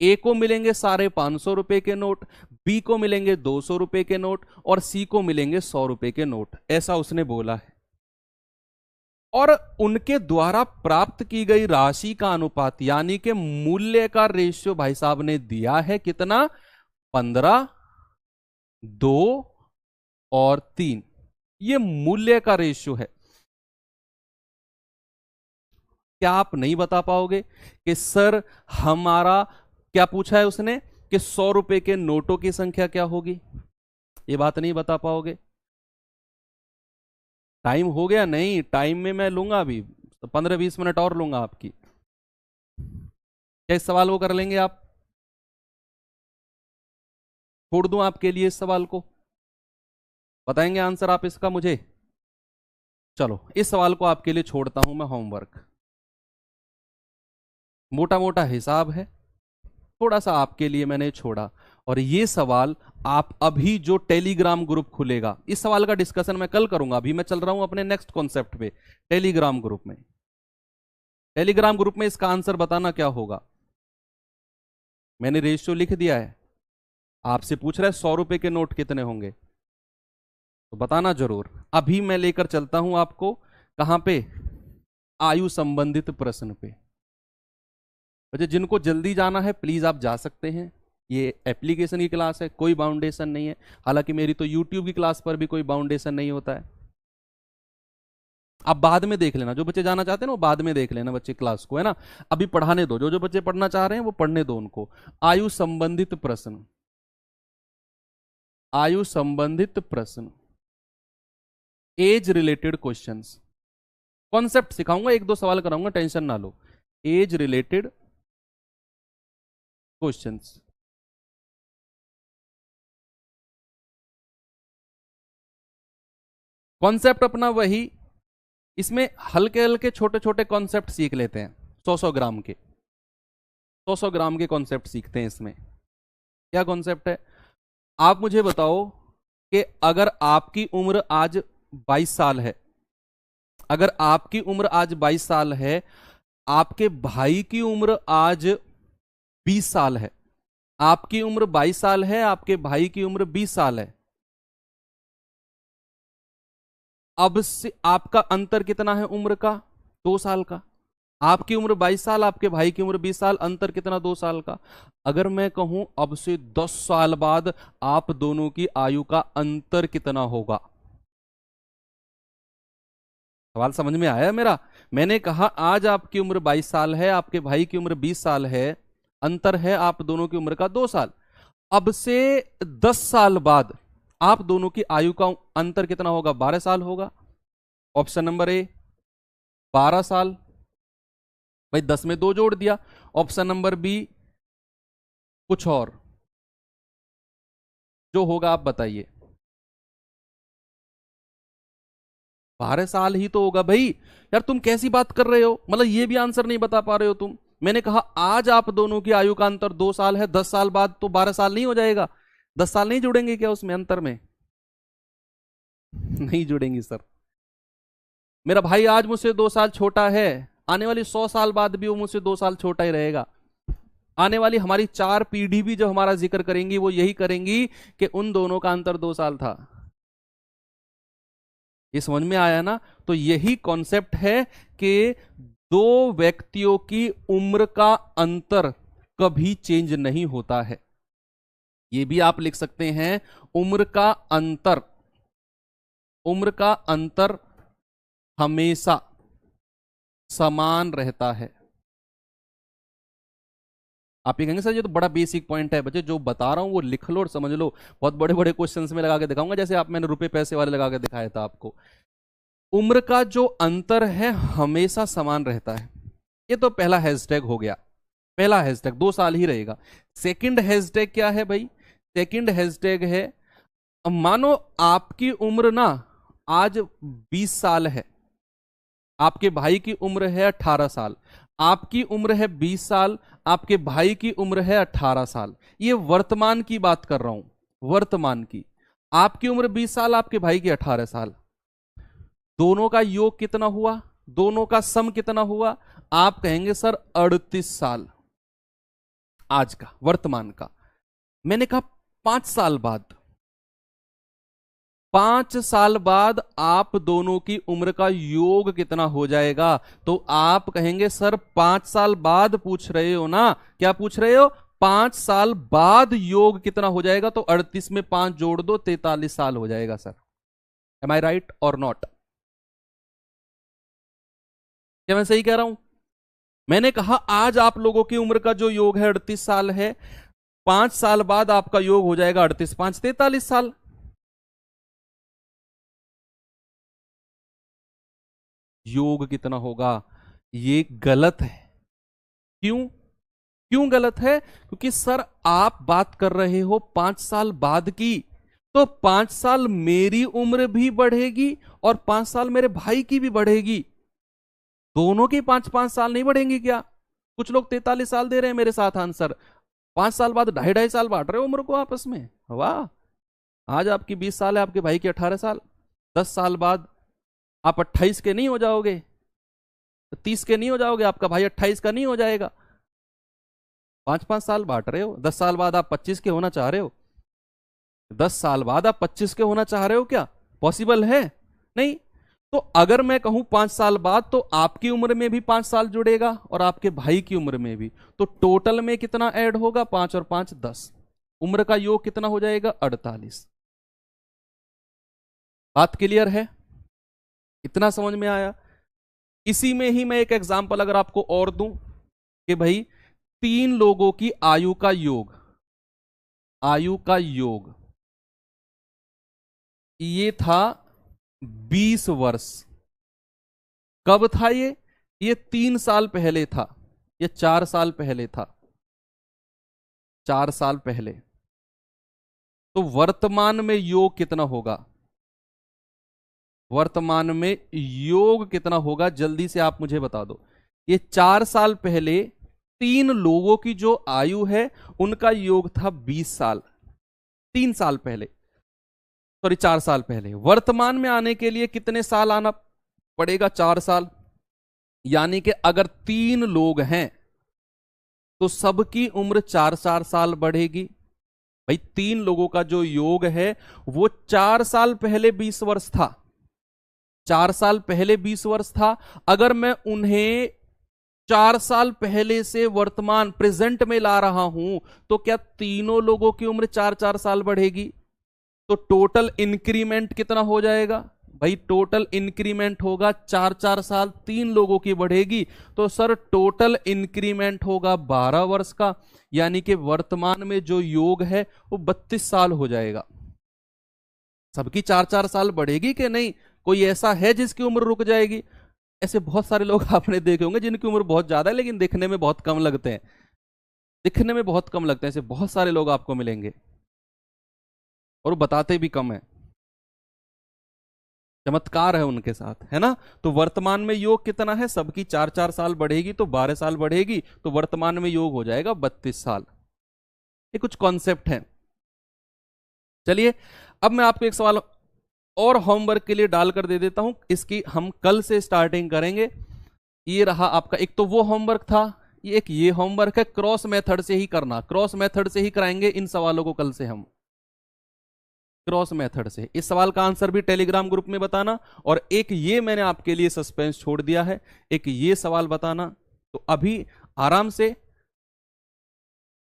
ए को मिलेंगे सारे 500 रुपए के नोट, बी को मिलेंगे 200 रुपए के नोट और सी को मिलेंगे 100 रुपए के नोट, ऐसा उसने बोला है। और उनके द्वारा प्राप्त की गई राशि का अनुपात यानी कि मूल्य का रेशियो भाई साहब ने दिया है कितना, 15, 2 और 3। ये मूल्य का रेशियो है। क्या आप नहीं बता पाओगे कि सर हमारा क्या पूछा है उसने कि 100 रुपए के नोटों की संख्या क्या होगी? ये बात नहीं बता पाओगे। टाइम हो गया? नहीं, टाइम में मैं लूंगा अभी 15-20 मिनट और लूंगा आपकी। क्या इस सवाल को कर लेंगे आप? छोड़ दूं आपके लिए इस सवाल को? बताएंगे आंसर आप इसका मुझे? चलो इस सवाल को आपके लिए छोड़ता हूं मैं, होमवर्क, मोटा मोटा हिसाब है, थोड़ा सा आपके लिए मैंने छोड़ा। और ये सवाल आप अभी जो टेलीग्राम ग्रुप खुलेगा, इस सवाल का डिस्कशन मैं कल करूंगा, अभी मैं चल रहा हूं अपने नेक्स्ट कॉन्सेप्ट पे। टेलीग्राम ग्रुप में, टेलीग्राम ग्रुप में इसका आंसर बताना क्या होगा। मैंने रेशियो लिख दिया है, आपसे पूछ रहा है 100 रुपए के नोट कितने होंगे, तो बताना जरूर। अभी मैं लेकर चलता हूं आपको कहां पे, आयु संबंधित प्रश्न पे। अच्छा, जिनको जल्दी जाना है प्लीज आप जा सकते हैं, ये एप्लीकेशन की क्लास है, कोई बाउंडेशन नहीं है। हालांकि मेरी तो यूट्यूब की क्लास पर भी कोई बाउंडेशन नहीं होता है। आप बाद में देख लेना, जो बच्चे जाना चाहते हैं ना वो बाद में देख लेना बच्चे क्लास को, है ना। अभी पढ़ाने दो, जो जो बच्चे पढ़ना चाह रहे हैं वो पढ़ने दो उनको। आयु संबंधित प्रश्न, आयु संबंधित प्रश्न, एज रिलेटेड क्वेश्चंस। कॉन्सेप्ट सिखाऊंगा, एक दो सवाल कराऊंगा, टेंशन ना लो। Age related questions. कॉन्सेप्ट अपना वही, इसमें हल्के हल्के छोटे छोटे कॉन्सेप्ट सीख लेते हैं। 100-100 ग्राम के, 100-100 ग्राम के कॉन्सेप्ट सीखते हैं इसमें। क्या कॉन्सेप्ट है? आप मुझे बताओ कि अगर आपकी उम्र आज 22 साल है, अगर आपकी उम्र आज 22 साल है, आपके भाई की उम्र आज 20 साल है, आपकी उम्र 22 साल है, आपके भाई की उम्र 20 साल है, अब से आपका अंतर कितना है उम्र का? 2 साल का। आपकी उम्र 22 साल, आपके भाई की उम्र 20 साल, अंतर कितना? 2 साल का। अगर मैं कहूं अब से 10 साल बाद आप दोनों की आयु का अंतर कितना होगा? सवाल समझ में आया मेरा? मैंने कहा आज आपकी उम्र 22 साल है, आपके भाई की उम्र 20 साल है, अंतर है आप दोनों की उम्र का 2 साल। अब से 10 साल बाद आप दोनों की आयु का अंतर कितना होगा? 12 साल होगा। ऑप्शन नंबर ए 12 साल, भाई 10 में 2 जोड़ दिया। ऑप्शन नंबर बी कुछ और, जो होगा आप बताइए। 12 साल ही तो होगा भाई। यार तुम कैसी बात कर रहे हो, मतलब ये भी आंसर नहीं बता पा रहे हो तुम। मैंने कहा आज आप दोनों की आयु का अंतर 2 साल है, 10 साल बाद तो 12 साल नहीं हो जाएगा? 10 साल नहीं जुड़ेंगे क्या उसमें अंतर में? नहीं जुड़ेंगी सर। मेरा भाई आज मुझसे 2 साल छोटा है, आने वाली 100 साल बाद भी वो मुझसे 2 साल छोटा ही रहेगा। आने वाली हमारी 4 पीढ़ी भी जो हमारा जिक्र करेंगी वो यही करेंगी कि उन दोनों का अंतर 2 साल था। ये समझ में आया ना? तो यही कॉन्सेप्ट है कि दो व्यक्तियों की उम्र का अंतर कभी चेंज नहीं होता है। ये भी आप लिख सकते हैं, उम्र का अंतर, उम्र का अंतर हमेशा समान रहता है। आप ये कहेंगे सर ये तो बड़ा बेसिक पॉइंट है, बच्चे जो बता रहा हूं वो लिख लो और समझ लो। बहुत बड़े बड़े क्वेश्चंस में लगा के दिखाऊंगा, जैसे आप मैंने रुपए पैसे वाले लगा के दिखाया था आपको। उम्र का जो अंतर है हमेशा समान रहता है। ये तो पहला हैशटैग हो गया, पहला हैशटैग 2 साल ही रहेगा। सेकंड हैशटैग क्या है भाई? सेकंड हैशटैग है, मानो आपकी उम्र ना आज 20 साल है, आपके भाई की उम्र है 18 साल, आपकी उम्र है 20 साल, आपके भाई की उम्र है 18 साल। ये वर्तमान की बात कर रहा हूं, वर्तमान की। आपकी उम्र 20 साल, आपके भाई की 18 साल, दोनों का योग कितना हुआ, दोनों का सम कितना हुआ? आप कहेंगे सर 38 साल आज का, वर्तमान का। मैंने कहा 5 साल बाद, 5 साल बाद आप दोनों की उम्र का योग कितना हो जाएगा? तो आप कहेंगे सर 5 साल बाद पूछ रहे हो ना, क्या पूछ रहे हो? 5 साल बाद योग कितना हो जाएगा? तो 38 में 5 जोड़ दो, 43 साल हो जाएगा सर। एम आई राइट और नॉट? क्या मैं सही कह रहा हूं? मैंने कहा आज आप लोगों की उम्र का जो योग है 38 साल है, 5 साल बाद आपका योग हो जाएगा 38 5 43 साल। योग कितना होगा? ये गलत है। क्यों? क्यों गलत है? क्योंकि सर आप बात कर रहे हो 5 साल बाद की, तो 5 साल मेरी उम्र भी बढ़ेगी और 5 साल मेरे भाई की भी बढ़ेगी। दोनों की 5-5 साल नहीं बढ़ेंगी क्या? कुछ लोग 43 साल दे रहे हैं मेरे साथ आंसर। 5 साल बाद 2.5 साल बांट रहे हो उम्र को आपस में। वाह! आज आपकी 20 साल है, आपके भाई की 18 साल। 10 साल बाद आप 28 के नहीं हो जाओगे, 30 के नहीं हो जाओगे, आपका भाई 28 का नहीं हो जाएगा। 5-5 साल बांट रहे हो। 10 साल बाद आप 25 के होना चाह रहे हो, 10 साल बाद आप 25 के होना चाह रहे हो, क्या पॉसिबल है? नहीं। तो अगर मैं कहूं 5 साल बाद, तो आपकी उम्र में भी 5 साल जुड़ेगा और आपके भाई की उम्र में भी, तो टोटल में कितना ऐड होगा? 5 और 5 10। उम्र का योग कितना हो जाएगा? 48। बात क्लियर है? इतना समझ में आया? इसी में ही मैं एक एग्जांपल अगर आपको और दूं कि भाई 3 लोगों की आयु का योग, आयु का योग ये था 20 वर्ष। कब था ये 3 साल पहले था, ये 4 साल पहले था, 4 साल पहले। तो वर्तमान में योग कितना होगा? वर्तमान में योग कितना होगा? जल्दी से आप मुझे बता दो। ये 4 साल पहले 3 लोगों की जो आयु है उनका योग था 20 साल, 3 साल पहले, सॉरी 4 साल पहले। वर्तमान में आने के लिए कितने साल आना पड़ेगा? 4 साल। यानी कि अगर 3 लोग हैं तो सबकी उम्र 4-4 साल बढ़ेगी। भाई 3 लोगों का जो योग है वो 4 साल पहले 20 वर्ष था, 4 साल पहले 20 वर्ष था। अगर मैं उन्हें 4 साल पहले से वर्तमान प्रेजेंट में ला रहा हूं, तो क्या तीनों लोगों की उम्र 4-4 साल बढ़ेगी? तो टोटल इंक्रीमेंट कितना हो जाएगा? भाई टोटल इंक्रीमेंट होगा 4-4 साल, 3 लोगों की बढ़ेगी, तो सर टोटल इंक्रीमेंट होगा 12 वर्ष का। यानी कि वर्तमान में जो योग है वो 32 साल हो जाएगा। सबकी 4-4 साल बढ़ेगी कि नहीं? कोई ऐसा है जिसकी उम्र रुक जाएगी? ऐसे बहुत सारे लोग आपने देखे होंगे जिनकी उम्र बहुत ज्यादा है लेकिन दिखने में बहुत कम लगते हैं, दिखने में बहुत कम लगते हैं। ऐसे बहुत सारे लोग आपको मिलेंगे और वो बताते भी कम है। चमत्कार है उनके साथ, है ना? तो वर्तमान में योग कितना है? सबकी 4-4 साल बढ़ेगी तो 12 साल बढ़ेगी, तो वर्तमान में योग हो जाएगा 32 साल। ये कुछ कॉन्सेप्ट है। चलिए अब मैं आपको एक सवाल और होमवर्क के लिए डालकर दे देता हूं, इसकी हम कल से स्टार्टिंग करेंगे। ये रहा आपका, एक तो वो होमवर्क था, ये एक ये होमवर्क है। क्रॉस मेथड से ही करना, क्रॉस मेथड से ही कराएंगे इन सवालों को कल से हम, क्रॉस मेथड से। इस सवाल का आंसर भी टेलीग्राम ग्रुप में बताना, और एक ये मैंने आपके लिए सस्पेंस छोड़ दिया है, एक ये सवाल बताना। तो अभी आराम से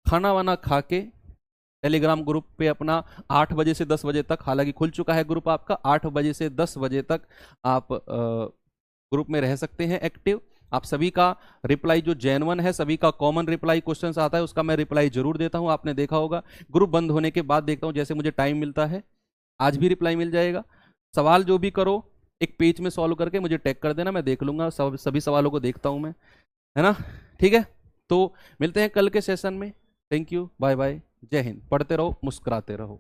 खाना वाना खा के टेलीग्राम ग्रुप पे अपना 8 बजे से 10 बजे तक, हालांकि खुल चुका है ग्रुप आपका, 8 बजे से 10 बजे तक आप ग्रुप में रह सकते हैं एक्टिव। आप सभी का रिप्लाई जो जेन्युइन है, सभी का कॉमन रिप्लाई क्वेश्चन आता है, उसका मैं रिप्लाई जरूर देता हूं। आपने देखा होगा ग्रुप बंद होने के बाद देखता हूं, जैसे मुझे टाइम मिलता है, आज भी रिप्लाई मिल जाएगा। सवाल जो भी करो एक पेज में सॉल्व करके मुझे टैग कर देना, मैं देख लूंगा, सभी सवालों को देखता हूं मैं, है ना। ठीक है, तो मिलते हैं कल के सेशन में। थैंक यू, बाय बाय, जय हिंद। पढ़ते रहो, मुस्कुराते रहो।